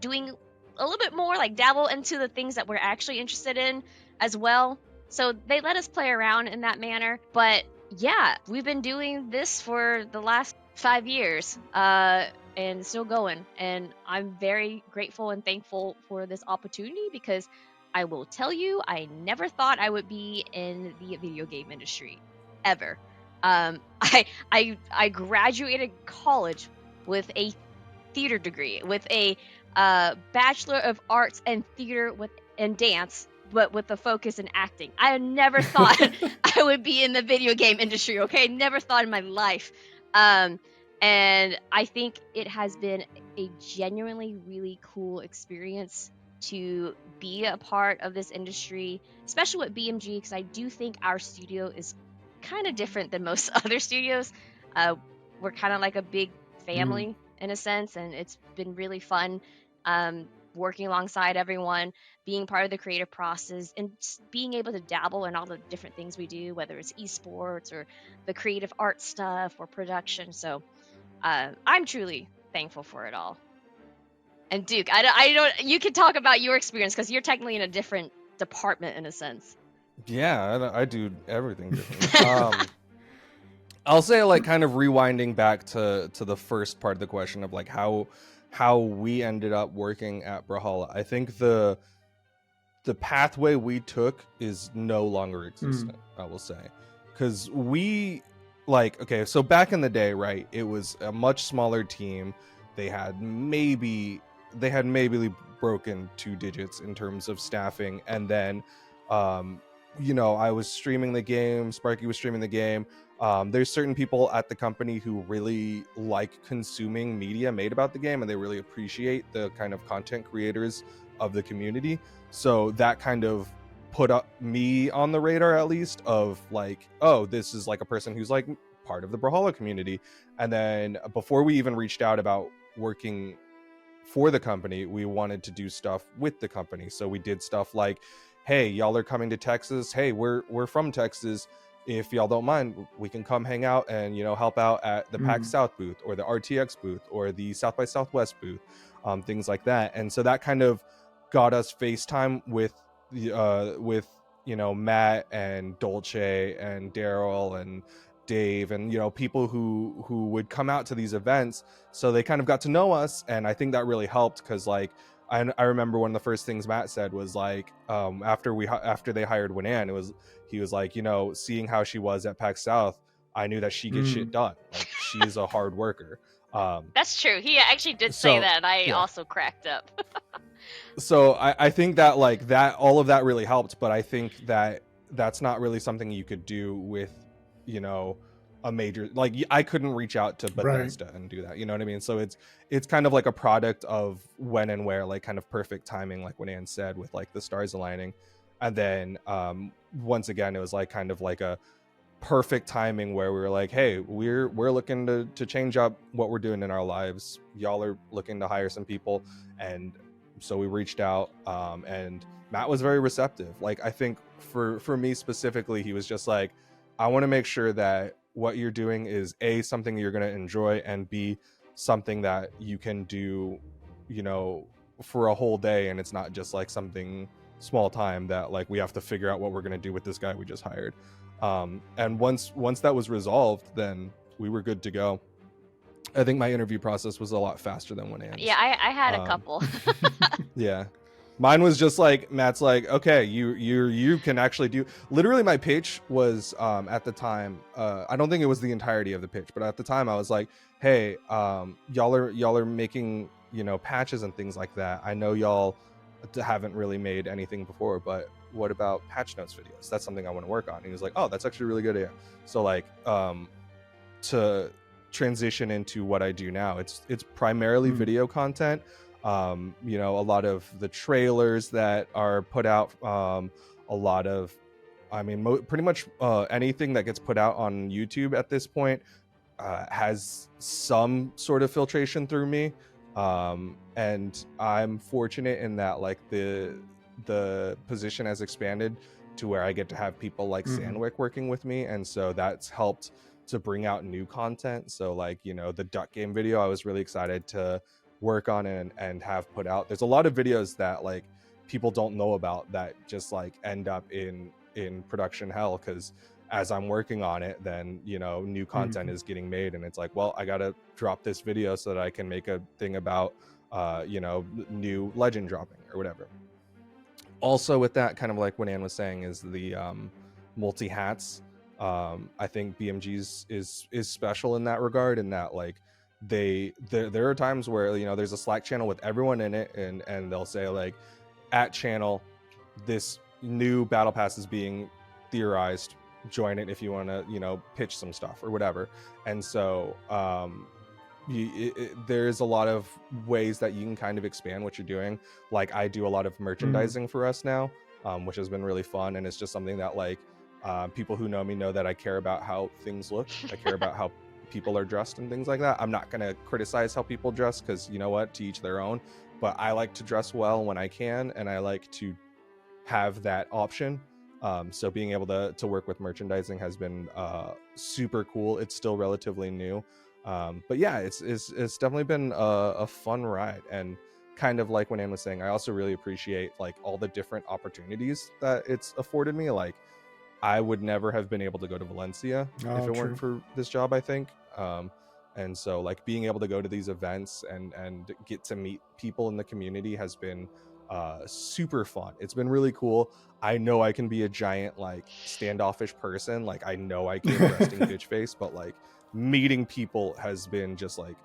doing a little bit more, like dabble into the things that we're actually interested in as well. So they let us play around in that manner. But yeah, we've been doing this for the last 5 years. And still going. And I'm very grateful and thankful for this opportunity, because I will tell you, I never thought I would be in the video game industry, ever. I graduated college with a theater degree, with a Bachelor of Arts and Theater and Dance, but with a focus in acting. I never thought I would be in the video game industry, okay? Never thought in my life. And I think it has been a genuinely really cool experience to be a part of this industry, especially with BMG, because I do think our studio is kind of different than most other studios. We're kind of like a big family in a sense, and it's been really fun working alongside everyone, being part of the creative process, and just being able to dabble in all the different things we do, whether it's esports or the creative art stuff or production. So I'm truly thankful for it all. And Duke, I don't. You can talk about your experience, because you're technically in a different department in a sense. Yeah, I do everything different. I'll say, like, kind of rewinding back to the first part of the question of like how we ended up working at Brawlhalla. I think the pathway we took is no longer existent. I will say, because we so back in the day, right? It was a much smaller team. They had maybe broken 2 digits in terms of staffing, and then I was streaming the game, Sparky was streaming the game. There's certain people at the company who really like consuming media made about the game, and they really appreciate the kind of content creators of the community. So that kind of put up me on the radar, at least, of like, oh, this is like a person who's like part of the Brawlhalla community. And then before we even reached out about working for the company, we wanted to do stuff with the company. So we did stuff like, hey, y'all are coming to Texas. Hey, we're from Texas. if y'all don't mind, we can come hang out and, you know, help out at the PAX South booth or the RTX booth or the South by Southwest booth, things like that. And so that kind of got us FaceTime with you know, Matt and Dolce and Daryl and Dave and, you know, people who would come out to these events. So they kind of got to know us, and I think that really helped, because like I remember one of the first things Matt said was like, after they hired Winan, he was like, you know, seeing how she was at PAX South, I knew that she gets shit done. Like, she's a hard worker. That's true. He actually did say that, and I also cracked up. So I think that like that, all of that really helped, but I think that that's not really something you could do with, you know, a major, like I couldn't reach out to Bethesda and do that, you know what I mean? So it's kind of like a product of when and where, like kind of perfect timing, like when Ann said, with like the stars aligning. And then once again, it was like kind of like a perfect timing where we were like, hey, we're looking to change up what we're doing in our lives. Y'all are looking to hire some people. And so we reached out, and Matt was very receptive. Like, I think for me specifically, he was just like, I want to make sure that what you're doing is A, something you're going to enjoy, and B, something that you can do, you know, for a whole day, and it's not just like something small time that like we have to figure out what we're going to do with this guy we just hired. And once that was resolved, then we were good to go. I think my interview process was a lot faster than Winan's. Yeah, I had a couple. Yeah. Mine was just like, Matt's like, okay, you can actually do, literally my pitch was, at the time, I don't think it was the entirety of the pitch, but at the time I was like, hey, y'all are making, you know, patches and things like that. I know y'all haven't really made anything before, but what about patch notes videos? That's something I want to work on. And he was like, oh, that's actually a really good idea. So like, to transition into what I do now, it's primarily video content. You know, a lot of the trailers that are put out, a lot of, I mean, pretty much anything that gets put out on YouTube at this point has some sort of filtration through me. And I'm fortunate in that like the position has expanded to where I get to have people like Sandwick working with me, and so that's helped to bring out new content. So like, you know, the Duck game video, I was really excited to work on and have put out. There's a lot of videos that like people don't know about that just like end up in production hell, because as I'm working on it, then, you know, new content is getting made, and it's like, well, I gotta drop this video so that I can make a thing about you know, new legend dropping or whatever. Also with that, kind of like what Ann was saying, is the multi hats. I think BMG's is special in that regard, in that like there are times where, you know, there's a Slack channel with everyone in it, and they'll say like, at channel, this new battle pass is being theorized, join it if you want to, you know, pitch some stuff or whatever. And so there's a lot of ways that you can kind of expand what you're doing. Like I do a lot of merchandising for us now, which has been really fun, and it's just something that like people who know me know that I care about how things look. I care about how people are dressed and things like that. I'm not going to criticize how people dress, because you know what, to each their own, but I like to dress well when I can, and I like to have that option. So being able to work with merchandising has been super cool. It's still relatively new, but yeah, it's definitely been a fun ride. And kind of like when Ann was saying, I also really appreciate like all the different opportunities that it's afforded me. Like I would never have been able to go to Valencia if it weren't for this job, I think. And so like being able to go to these events and get to meet people in the community has been super fun. It's been really cool. I know I can be a giant like standoffish person. Like I know I can resting bitch face, but like meeting people has been just like,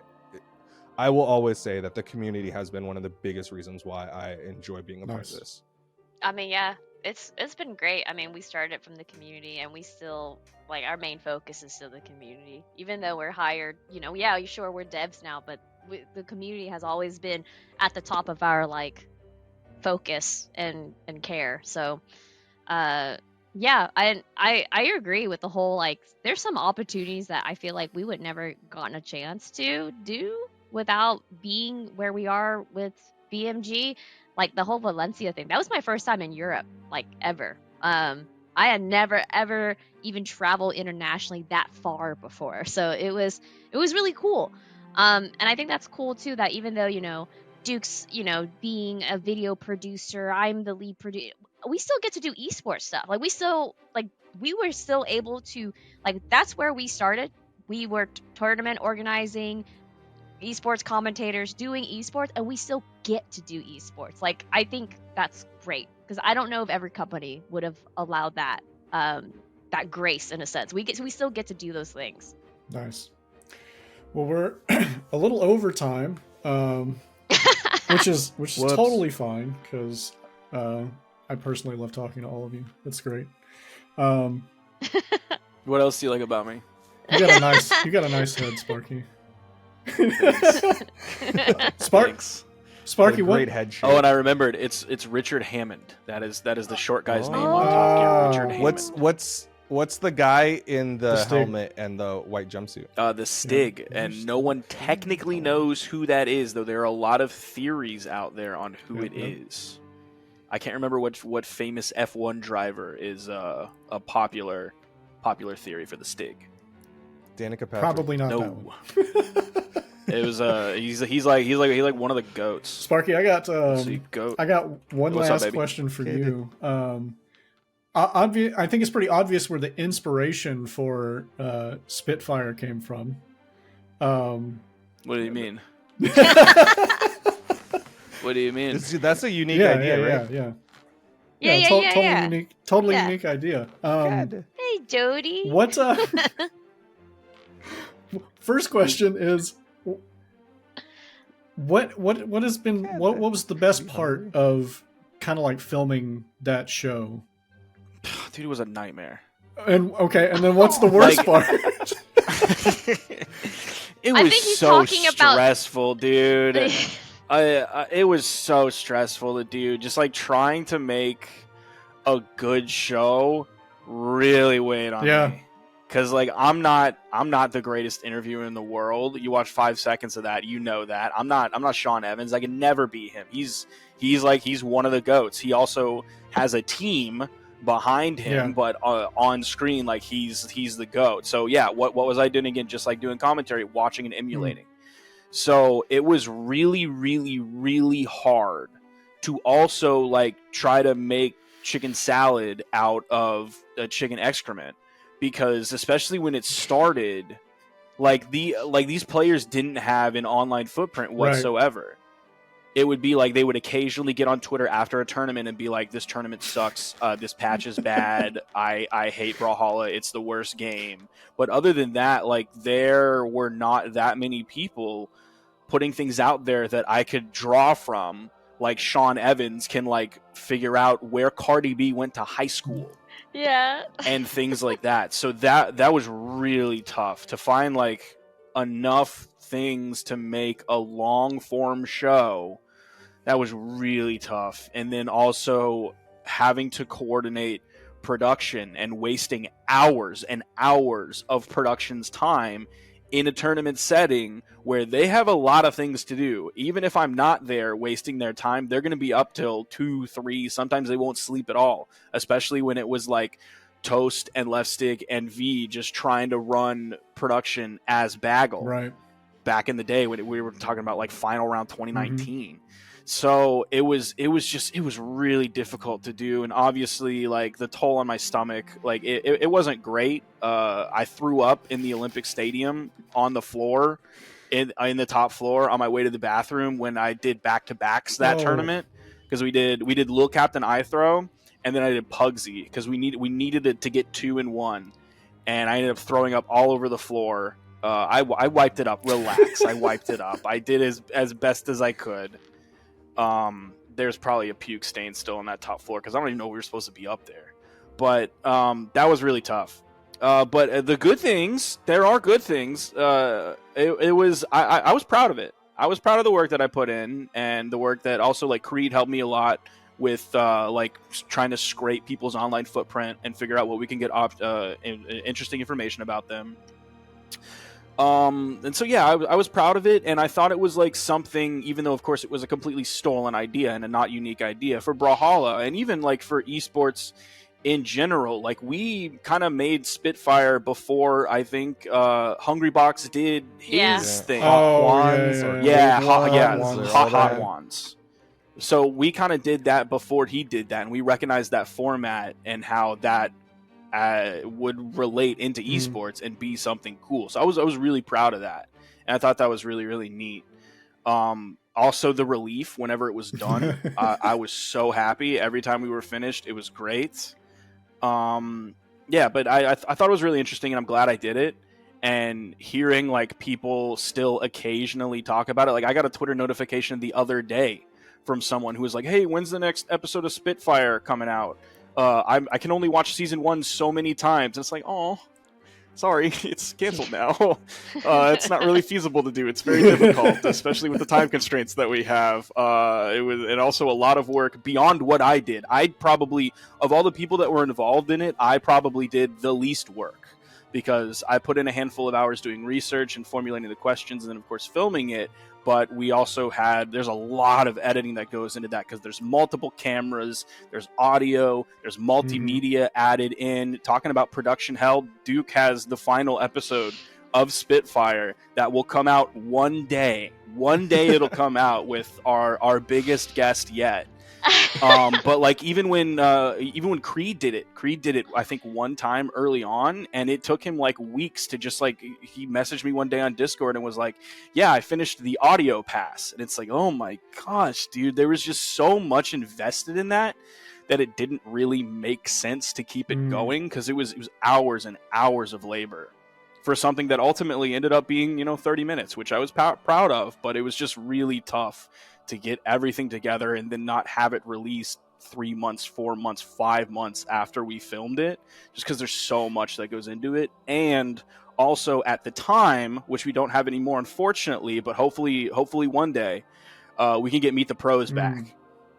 I will always say that the community has been one of the biggest reasons why I enjoy being a part of this. I mean, yeah, it's been great. I mean, we started from the community, and we still, like, our main focus is still the community. Even though we're hired, you know, yeah, sure, we're devs now, but the community has always been at the top of our like focus and care. So yeah, I agree with the whole like, there's some opportunities that I feel like we would never gotten a chance to do without being where we are with BMG. Like the whole Valencia thing, that was my first time in Europe, like ever. I had never ever even traveled internationally that far before. So it was really cool. And I think that's cool too, that even though, Duke's, being a video producer, I'm the lead producer, we still get to do esports stuff. Like we were still able to, like, that's where we started. We were tournament organizing, esports commentators, doing esports, and we still get to do esports. Like, I think that's great, because I don't know if every company would have allowed that that grace, in a sense. We still get to do those things. Nice. Well, we're a little over time, which is totally fine, because I personally love talking to all of you. That's great. What else do you like about me? You got a nice head, Sparky. Sparky, great head shape. Oh, and I remembered, it's Richard Hammond. That is the short guy's name on Top Gear. Richard Hammond. What's the guy in the Stig. helmet and the white jumpsuit? The Stig, and no one technically knows who that is, though there are a lot of theories out there on who it is. I can't remember what famous F1 driver is a popular theory for the Stig. Danica Patrick. Probably not that No. one. It was he's like one of the goats. Sparky, I got Goat. I got one What's up, last baby? question for you. I think it's pretty obvious where the inspiration for Spitfire came from. What do you mean? What do you mean? That's a unique idea, right? Yeah. Totally Yeah. unique idea. God. Hey, Jody. What? First question is, what has been what was the best part of kind of like filming that show? Dude, it was a nightmare. And then what's the worst part? It I was think he's so talking about- stressful, dude. It was so stressful to do. Just like trying to make a good show really weighed on me. Because like I'm not the greatest interviewer in the world. You watch 5 seconds of that, you know that. I'm not Sean Evans. I can never beat him. He's one of the GOATs. He also has a team behind him, but on screen, like he's the GOAT. So yeah, what was I doing again? Just like doing commentary, watching and emulating. So it was really, really, really hard to also like try to make chicken salad out of a chicken excrement, because especially when it started, like these players didn't have an online footprint whatsoever. It would be like they would occasionally get on Twitter after a tournament and be like, this tournament sucks, this patch is bad, I hate Brawlhalla, it's the worst game. But other than that, like there were not that many people putting things out there that I could draw from. Like Sean Evans can like figure out where Cardi B went to high school. Yeah. And things like that. So that was really tough to find like enough things to make a long form show. That was really tough. And then also having to coordinate production and wasting hours and hours of production's time in a tournament setting where they have a lot of things to do. Even if I'm not there wasting their time, they're going to be up till 2, 3. Sometimes they won't sleep at all, especially when it was like Toast and Left Stick and V just trying to run production as Bagel. Right. Back in the day when we were talking about like final round 2019. So it was really difficult to do, and obviously like the toll on my stomach, like it wasn't great. I threw up in the Olympic Stadium on the floor, in the top floor on my way to the bathroom when I did back-to-backs that tournament, because we did Lil Captain I Throw, and then I did Pugsy because we needed it to get 2 in 1, and I ended up throwing up all over the floor. I wiped it up. Relax. I wiped it up. I did as best as I could. There's probably a puke stain still on that top floor because I don't even know we were supposed to be up there. But that was really tough. But the good things, there are good things. It was I was proud of it. I was proud of the work that I put in, and the work that also like Creed helped me a lot with like trying to scrape people's online footprint and figure out what we can get interesting information about them. And so yeah, I was proud of it, and I thought it was like something, even though of course it was a completely stolen idea and a not unique idea for Brawlhalla, and even like for esports in general, like we kind of made Spitfire before I think Hungry Box did his thing. Hot Oh, Wands yeah, or Yeah, Big hot, yeah, Wands or hot, all hot that. wands. So we kind of did that before he did that, and we recognized that format and how that would relate into esports and be something cool. So I was really proud of that, and I thought that was really, really neat. Also, the relief whenever it was done, I was so happy every time we were finished. It was great. Yeah, but I thought it was really interesting, and I'm glad I did it. And hearing like people still occasionally talk about it, like I got a Twitter notification the other day from someone who was like, "Hey, when's the next episode of Spitfire coming out? I can only watch season 1 so many times." And it's like, oh, sorry, it's canceled now. It's not really feasible to do. It's very difficult, especially with the time constraints that we have. And also a lot of work beyond what I did. I probably, of all the people that were involved in it, I probably did the least work, because I put in a handful of hours doing research and formulating the questions and then, of course, filming it. But we also there's a lot of editing that goes into that, because there's multiple cameras, there's audio, there's multimedia added in. Talking about production hell, Duke has the final episode of Spitfire that will come out one day. One day it'll come out with our biggest guest yet. But like even when Creed did it I think one time early on, and it took him like weeks to just like, he messaged me one day on Discord and was like, yeah, I finished the audio pass. And it's like, oh my gosh, dude, there was just so much invested in that it didn't really make sense to keep it going, because it was hours and hours of labor for something that ultimately ended up being 30 minutes, which I was proud of. But it was just really tough to get everything together and then not have it released 3 months, 4 months, 5 months after we filmed it, just because there's so much that goes into it. And also at the time, which we don't have anymore, unfortunately, but hopefully one day, we can get Meet the Pros back.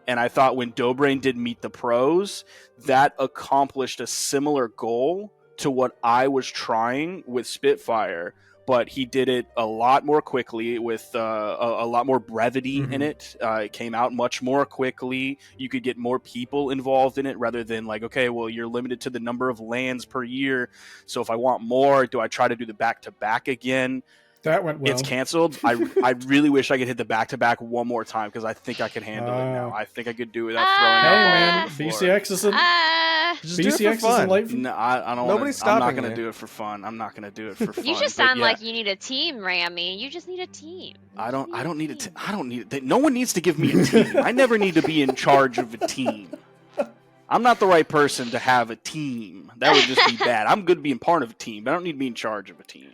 And I thought when Dobrain did Meet the Pros, that accomplished a similar goal to what I was trying with Spitfire, but he did it a lot more quickly with a lot more brevity in it. It came out much more quickly. You could get more people involved in it rather than like, okay, well, you're limited to the number of lands per year. So if I want more, do I try to do the back-to-back again? That went well. It's canceled. I really wish I could hit the back-to-back one more time, because I think I can handle it now. I think I could do it without throwing Hey up all man, over the floor. BCX isn't. Just do it for BCX fun. isn't late. No, I don't. Nobody's I'm not stopping going to you. do it for fun. I'm not going to do it for fun. You just but sound yeah. like you need a team, Rammy. You just need a team. I don't need it. I don't need it. No one needs to give me a team. I never need to be in charge of a team. I'm not the right person to have a team. That would just be bad. I'm good being part of a team, but I don't need to be in charge of a team.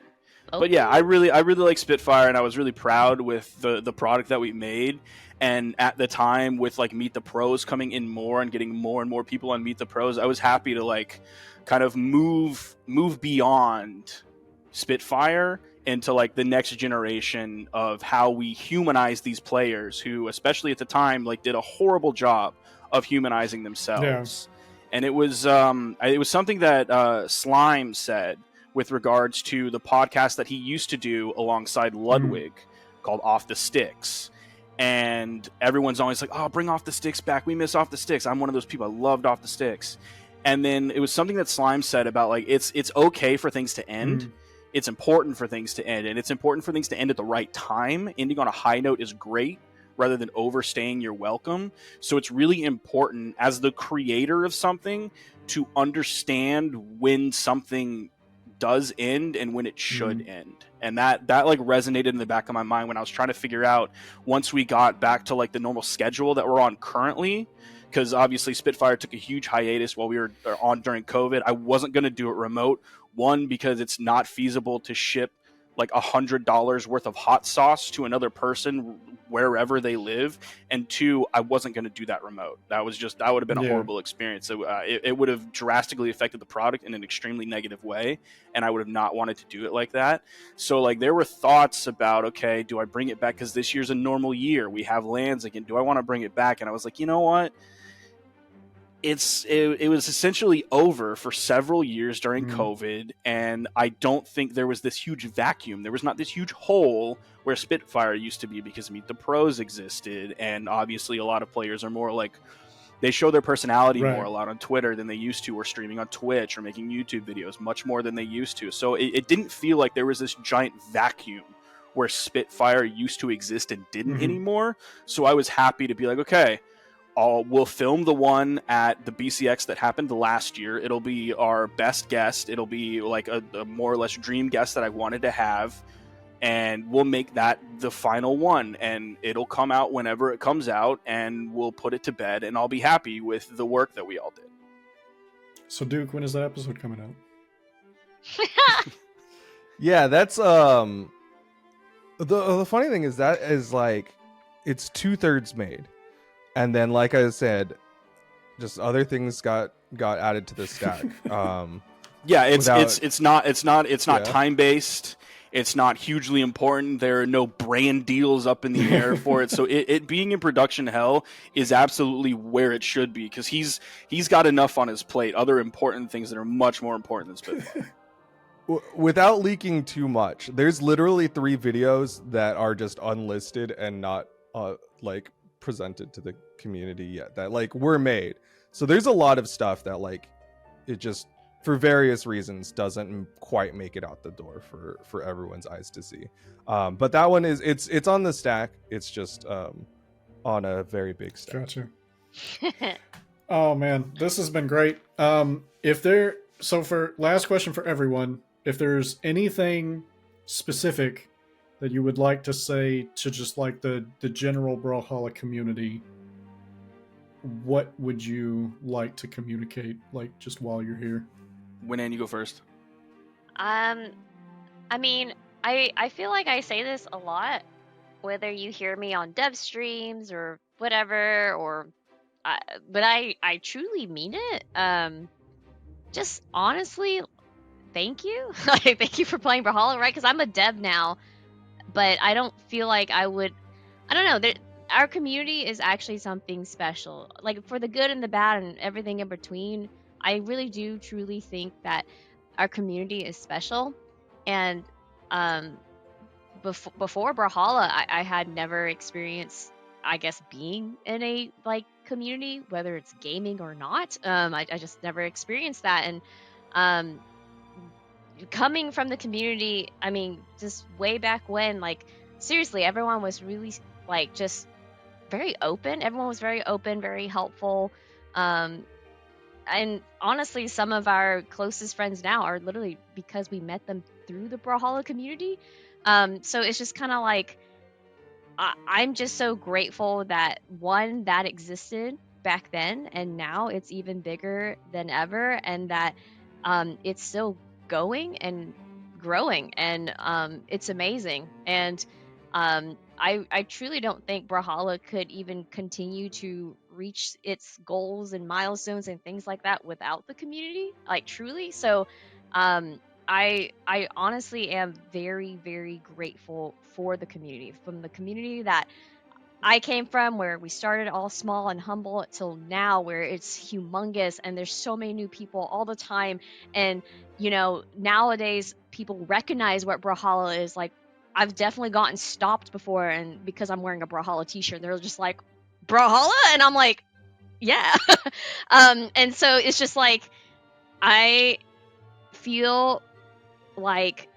But yeah, I really like Spitfire, and I was really proud with the product that we made. And at the time, with like Meet the Pros coming in more and getting more and more people on Meet the Pros, I was happy to like kind of move beyond Spitfire into like the next generation of how we humanize these players who, especially at the time, like did a horrible job of humanizing themselves. Yeah. And it was something that Slime said with regards to the podcast that he used to do alongside Ludwig called Off the Sticks. And everyone's always like, oh, bring Off the Sticks back. We miss Off the Sticks. I'm one of those people. I loved Off the Sticks. And then it was something that Slime said about like, it's okay for things to end. It's important for things to end. And it's important for things to end at the right time. Ending on a high note is great, rather than overstaying your welcome. So it's really important as the creator of something to understand when something does end and when it should end. And that like resonated in the back of my mind when I was trying to figure out, once we got back to like the normal schedule that we're on currently, because obviously Spitfire took a huge hiatus while we were on during COVID. I wasn't going to do it remote. One, because it's not feasible to ship like $100 worth of hot sauce to another person wherever they live, and two, I wasn't going to do that remote. That would have been a horrible experience. So it would have drastically affected the product in an extremely negative way, and I would have not wanted to do it like that. So like there were thoughts about, okay, do I bring it back because this year's a normal year, we have lands again, do I want to bring it back? And I was like, you know what, it was essentially over for several years during COVID, and I don't think there was this huge vacuum. There was not this huge hole where Spitfire used to be, because Meet the Pros existed, and obviously a lot of players are more like They show their personality Right. more a lot on Twitter than they used to, or streaming on Twitch or making YouTube videos much more than they used to. So it didn't feel like there was this giant vacuum where Spitfire used to exist and didn't Mhm. anymore. So I was happy to be like, okay, we'll film the one at the BCX that happened last year. It'll be our best guest. It'll be like a more or less dream guest that I wanted to have. And we'll make that the final one. And it'll come out whenever it comes out. And we'll put it to bed. And I'll be happy with the work that we all did. So, Duke, when is that episode coming out? Yeah, that's the funny thing is that is like it's 2/3 made, and then like I said, just other things got added to the stack. Yeah, it's Without- it's not Yeah. time based. It's not hugely important. There are no brand deals up in the air for it. So it being in production hell is absolutely where it should be, because he's got enough on his plate, other important things that are much more important than Spitfire. Without leaking too much, there's literally 3 videos that are just unlisted and not like presented to the community yet that like were made. So there's a lot of stuff that like it just for various reasons doesn't quite make it out the door for everyone's eyes to see. But that one is it's on the stack. It's just on a very big stack. Gotcha. Oh man, this has been great. So for last question for everyone, if there's anything specific that you would like to say to just like the general Brawlhalla community, what would you like to communicate, like just while you're here? Winnan, you go first. I mean, I feel like I say this a lot, whether you hear me on dev streams or whatever, but I truly mean it. Just honestly, thank you. Like, thank you for playing Brawlhalla, right? Because I'm a dev now, but I don't feel like I would. I don't know. Our community is actually something special. Like, for the good and the bad and everything in between, I really do truly think that our community is special. And before Brawlhalla, I had never experienced, I guess, being in a like community, whether it's gaming or not. I just never experienced that. And coming from the community, I mean, just way back when, like, seriously, everyone was really like just very open. Everyone was very open, very helpful. And honestly, some of our closest friends now are literally because we met them through the Brawlhalla community. So it's just kind of like, I'm just so grateful that one, that existed back then, and now it's even bigger than ever, and that it's still going and growing, and it's amazing. And I truly don't think Brawlhalla could even continue to reach its goals and milestones and things like that without the community, like, truly. So I honestly am very, very grateful for the community, from the community that I came from, where we started all small and humble, till now where it's humongous and there's so many new people all the time. And nowadays people recognize what Brawlhalla is. Like, I've definitely gotten stopped before, and because I'm wearing a Brawlhalla t-shirt, they're just like, Brawlhalla? And I'm like, yeah. And so it's just like, I feel like,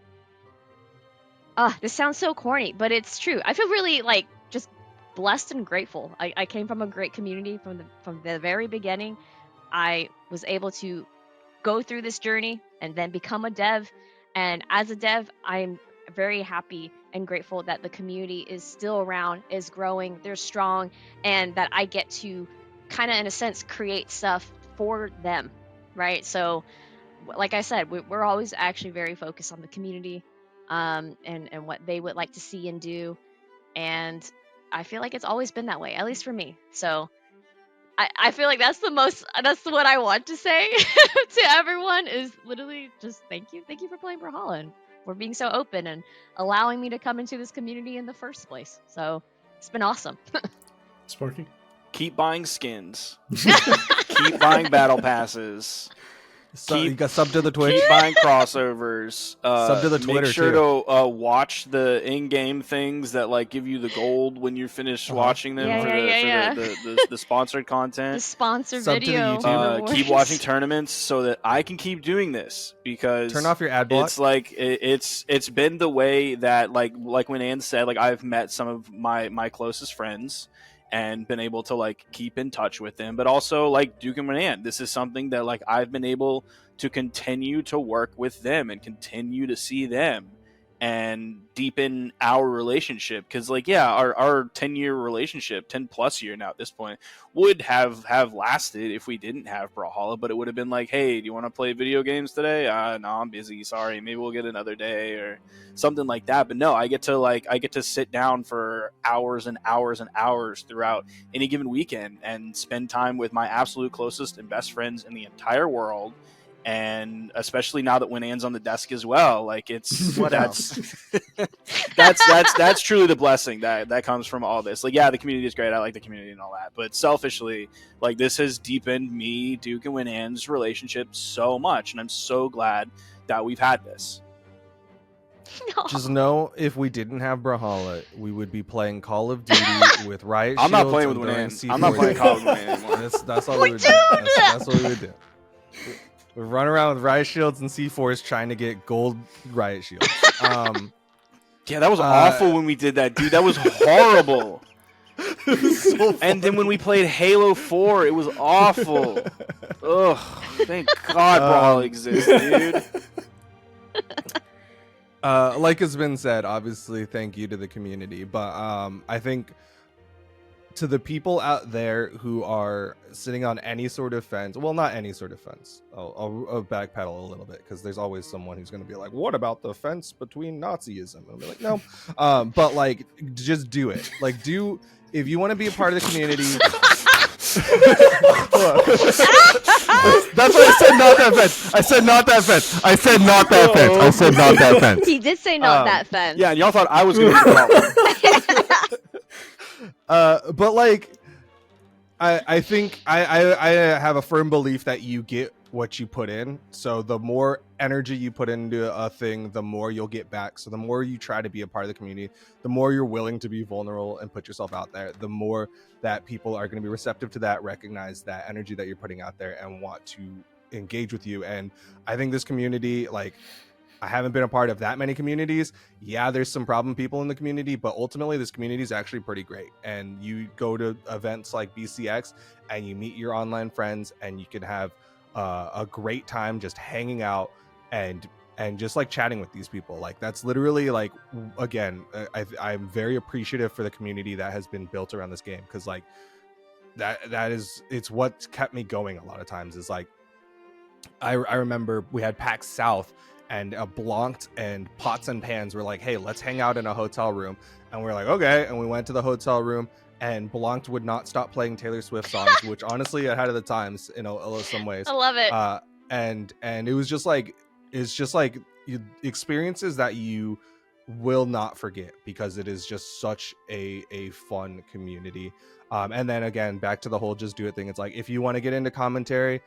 this sounds so corny, but it's true. I feel really like just blessed and grateful. I came from a great community from the very beginning. I was able to go through this journey and then become a dev. And as a dev, I'm very happy and grateful that the community is still around, is growing, they're strong, and that I get to kind of, in a sense, create stuff for them, right? So, like I said, we're always actually very focused on the community, and what they would like to see and do. And I feel like it's always been that way, at least for me. So I feel like that's what I want to say to everyone, is literally just thank you for playing Brawlhalla and for being so open and allowing me to come into this community in the first place. So it's been awesome. Sparky? Keep buying skins. Keep buying battle passes. You got sub to the Twitch. Keep buying crossovers. Sub to the Twitter, make sure to watch the in-game things that like give you the gold when you finish watching them for the sponsored content. The sponsored Sub to the video. YouTube. Keep watching tournaments so that I can keep doing this, because Turn off your ad block. it's like it's been the way that like when Ann said, like I've met some of my closest friends and been able to like keep in touch with them, but also like Duc and Ann, this is something that like I've been able to continue to work with them and continue to see them and deepen our relationship, because like our 10-year relationship, 10 plus year now at this point, would have lasted if we didn't have Brawlhalla, but it would have been like, hey, do you want to play video games today? No, I'm busy, sorry, maybe we'll get another day or something like that. But no, I get to sit down for hours and hours and hours throughout any given weekend and spend time with my absolute closest and best friends in the entire world. And especially now that Ann's on the desk as well, like it's that's truly the blessing that comes from all this. Like, yeah, the community is great. I like the community and all that, but selfishly, like this has deepened me, Duc, and Ann's relationship so much, and I'm so glad that we've had this. No. Just know, if we didn't have Brawlhalla, we would be playing Call of Duty with Riot I'm not Shields playing with and throwing Ann. C4 I'm not playing Call of Duty down. anymore. That's all we would do. That's what we would do. We run around with Riot Shields and C4s trying to get gold Riot Shields. Yeah, that was awful when we did that, dude. That was horrible. So and then when we played Halo 4, it was awful. Ugh, thank God Brawl exists, dude. Like has been said, obviously, thank you to the community. But I think to the people out there who are sitting on any sort of fence, well, not any sort of fence. I'll backpedal a little bit, because there's always someone who's going to be like, what about the fence between Nazism? And I'll be like, no. But like, just do it. Like, if you want to be a part of the community. That's why I said not that fence. I said not that fence. I said not that fence. I said not that fence. He did say not that fence. Yeah, and y'all thought I was going to but like, I think I have a firm belief that you get what you put in. So the more energy you put into a thing, the more you'll get back. So the more you try to be a part of the community, the more you're willing to be vulnerable and put yourself out there, the more that people are going to be receptive to that, recognize that energy that you're putting out there, and want to engage with you. And I think this community, like, I haven't been a part of that many communities. Yeah, there's some problem people in the community, but ultimately this community is actually pretty great. And you go to events like BCX and you meet your online friends, and you can have a great time just hanging out and just like chatting with these people. Like, that's literally, like, again, I'm very appreciative for the community that has been built around this game, because like it's what kept me going a lot of times. Is like, I remember we had PAX South, and Blanched and Pots and Pans were like, hey, let's hang out in a hotel room. And we're like, okay. And we went to the hotel room, and Blanched would not stop playing Taylor Swift songs, which honestly, ahead of the times in some ways. I love it. And it was just like, it's just like experiences that you will not forget, because it is just such a fun community. And then again, back to the whole just do it thing. It's like, if you want to get into commentary,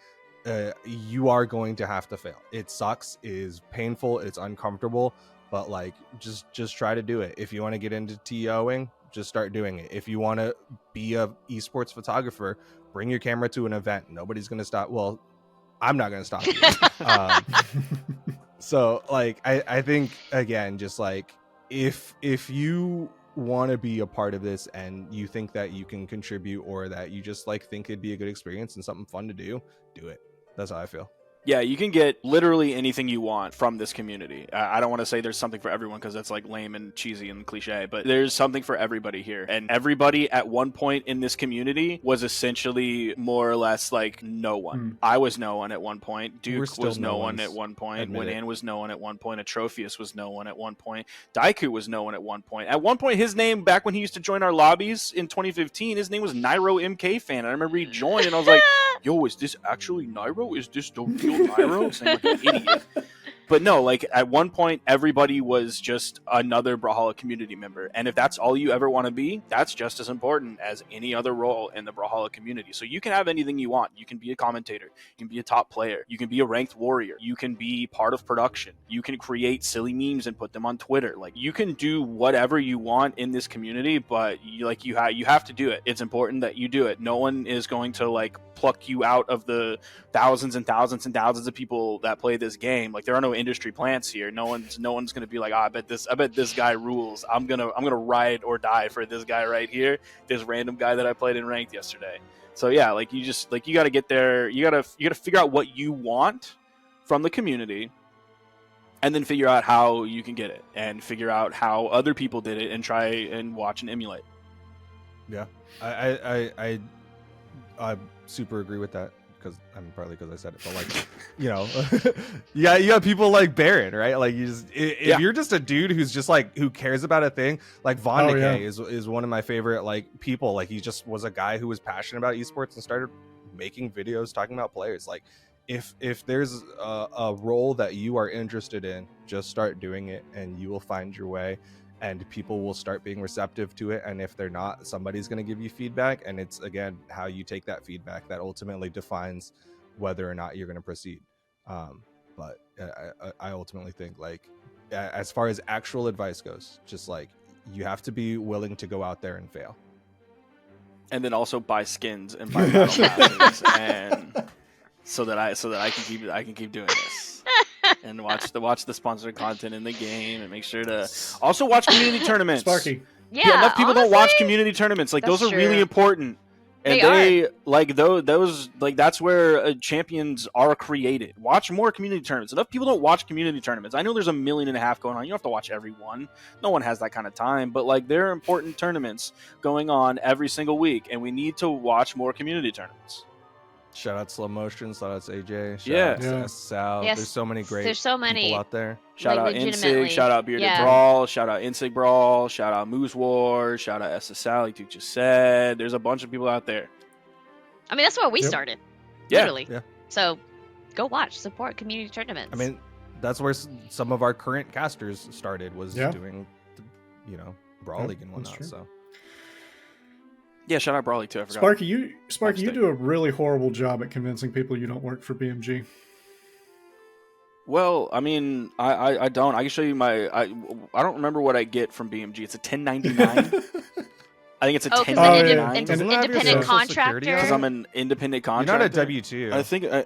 you are going to have to fail. It sucks, it is painful, it's uncomfortable, but like, just try to do it. If you want to get into TOing, just start doing it. If you want to be a esports photographer, bring your camera to an event. Nobody's going to stop. Well, I'm not going to stop you. So like, I think, again, just like, if you want to be a part of this and you think that you can contribute, or that you just like think it'd be a good experience and something fun to do it. That's how I feel. Yeah, you can get literally anything you want from this community. I don't want to say there's something for everyone, because that's like lame and cheesy and cliche, but there's something for everybody here. And everybody at one point in this community was essentially more or less like no one. I was no one at one point. Duc was no one at one point. Ann was no one at one point. Atrophius was no one at one point. Daiku was no one at one point. At one point, his name, back when he used to join our lobbies in 2015, his name was Nairo MK Fan. I remember he joined, and I was like, yo, is this actually Nairo? Is this the real Nairo? Saying like an idiot. But no, like at one point, everybody was just another Brawlhalla community member. And if that's all you ever want to be, that's just as important as any other role in the Brawlhalla community. So you can have anything you want. You can be a commentator. You can be a top player. You can be a ranked warrior. You can be part of production. You can create silly memes and put them on Twitter. Like you can do whatever you want in this community, but you have to do it. It's important that you do it. No one is going to like pluck you out of the thousands and thousands and thousands of people that play this game. Like there are no industry plants here. No one's going to be like, oh, I bet this guy rules. I'm gonna ride or die for this guy right here, this random guy that I played in ranked yesterday. So yeah, like you got to get there. You got to figure out what you want from the community, and then figure out how you can get it, and figure out how other people did it, and try and watch and emulate. Yeah, I super agree with that, because because I said it, but like, you know, you got people like Baron, right? Like if you're just a dude who's just like, who cares about a thing, like Von Decay is one of my favorite like people. Like he just was a guy who was passionate about esports and started making videos talking about players. Like if there's a role that you are interested in, just start doing it and you will find your way. And people will start being receptive to it. And if they're not, somebody's going to give you feedback. And it's, again, how you take that feedback that ultimately defines whether or not you're going to proceed. But I ultimately think, like, as far as actual advice goes, just like, you have to be willing to go out there and fail. And then also buy skins and buy battle passes, and so that I can keep doing this. And watch the sponsored content in the game, and make sure to also watch community tournaments. Sparky. Yeah, enough people honestly, don't watch community tournaments. Like those are really important. And they like those like that's where champions are created. Watch more community tournaments. Enough people don't watch community tournaments. I know there's 1.5 million going on. You don't have to watch every one. No one has that kind of time. But like there are important tournaments going on every single week, and we need to watch more community tournaments. Shout out Slow Motion, shout out to AJ, shout out to Sal. Yes. There's so many great people out there. Shout out Insig, shout out Bearded Brawl, shout out Insig Brawl, shout out Moose War, shout out SSL, like Duke just said. There's a bunch of people out there. I mean, that's where we started. Yeah. Literally. Yeah. So go watch, support community tournaments. I mean, that's where some of our current casters started, was doing, Brawl League and whatnot. So. Yeah, shout out Brawley too. I forgot. Sparky, you do a really horrible job at convincing people you don't work for BMG. Well, I mean, I don't. I can show you I don't remember what I get from BMG. It's a 1099. I think it's a 1099. Independent contractor. Because I'm an independent contractor. You're not a W-2. I think I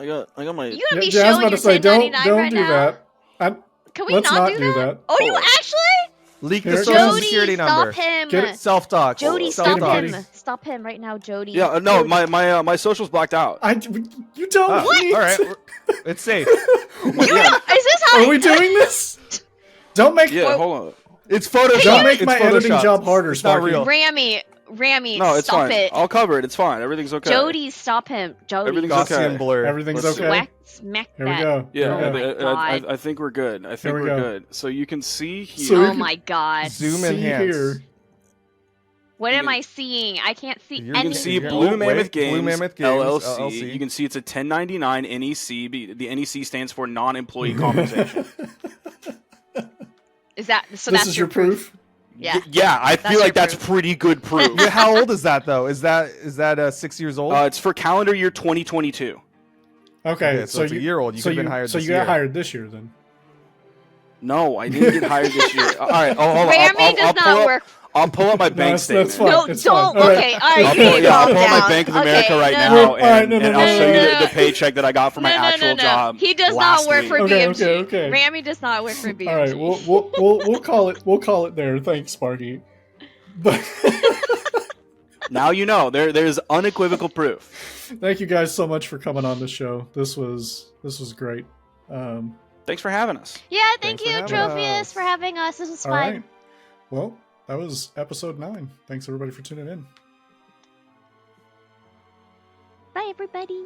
got my. You gonna be showing your 1099 right now? Can we not do that? Oh, you actually? Leak the social security number. Stop him. Get it. Self-talk. Jody, stop him. Stop him right now, Jody. Yeah, no, my social's blacked out. You don't. What? All right, it's safe. Is this how? Are we doing this? Don't make. Yeah, hold on. It's Photoshop. Don't make my editing job harder, Sparky. Rammy, no, it's stop fine. it. I'll cover it. It's fine. Everything's okay. Jody, stop him. Jody. Everything's okay. Blur. Everything's okay. Smack Here that. we go. Yeah, I think we're good. I think we're good. So you can see here. So my god. Zoom enhance. Here. What am I seeing? I can't see anything. You can see Blue Mammoth Games, LLC. You can see it's a 1099 NEC. The NEC stands for non-employee compensation. Is that so? This that's is your proof? Yeah. Yeah, I feel like that's pretty good proof. How old is that though? Is that 6 years old? It's for calendar year 2022. Okay, so it's a year old. You could have been hired this year. So you got hired this year then? No, I didn't get hired this year. All right, hold on. Rammy does not work. I'll pull up my bank statement. That's fine. No, it's don't. Fine. Okay, all right. I'll pull up my Bank of America right now, and I'll show you the paycheck that I got for my actual job. He does not work for BMG. Okay. Rammy does not work for BMG. All right, we'll call it there. Thanks, Sparky. But now you know there's unequivocal proof. Thank you guys so much for coming on the show. This was great. Thanks for having us. Yeah, thank you, Atrophius, for having us. This was fun. Right. Well, that was episode 9. Thanks everybody for tuning in. Bye, everybody.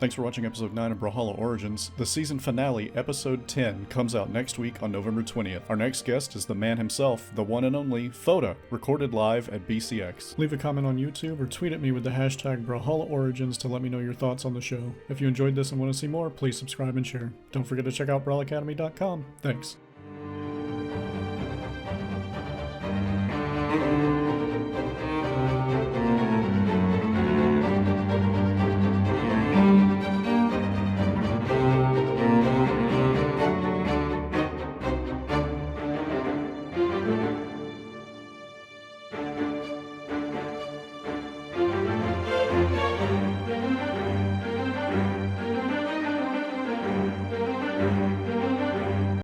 Thanks for watching episode 9 of Brawlhalla Origins. The season finale, episode 10, comes out next week on November 20th. Our next guest is the man himself, the one and only Foda, recorded live at BCX. Leave a comment on YouTube or tweet at me with the hashtag Brawlhalla Origins to let me know your thoughts on the show. If you enjoyed this and want to see more, please subscribe and share. Don't forget to check out brawlacademy.com. Thanks.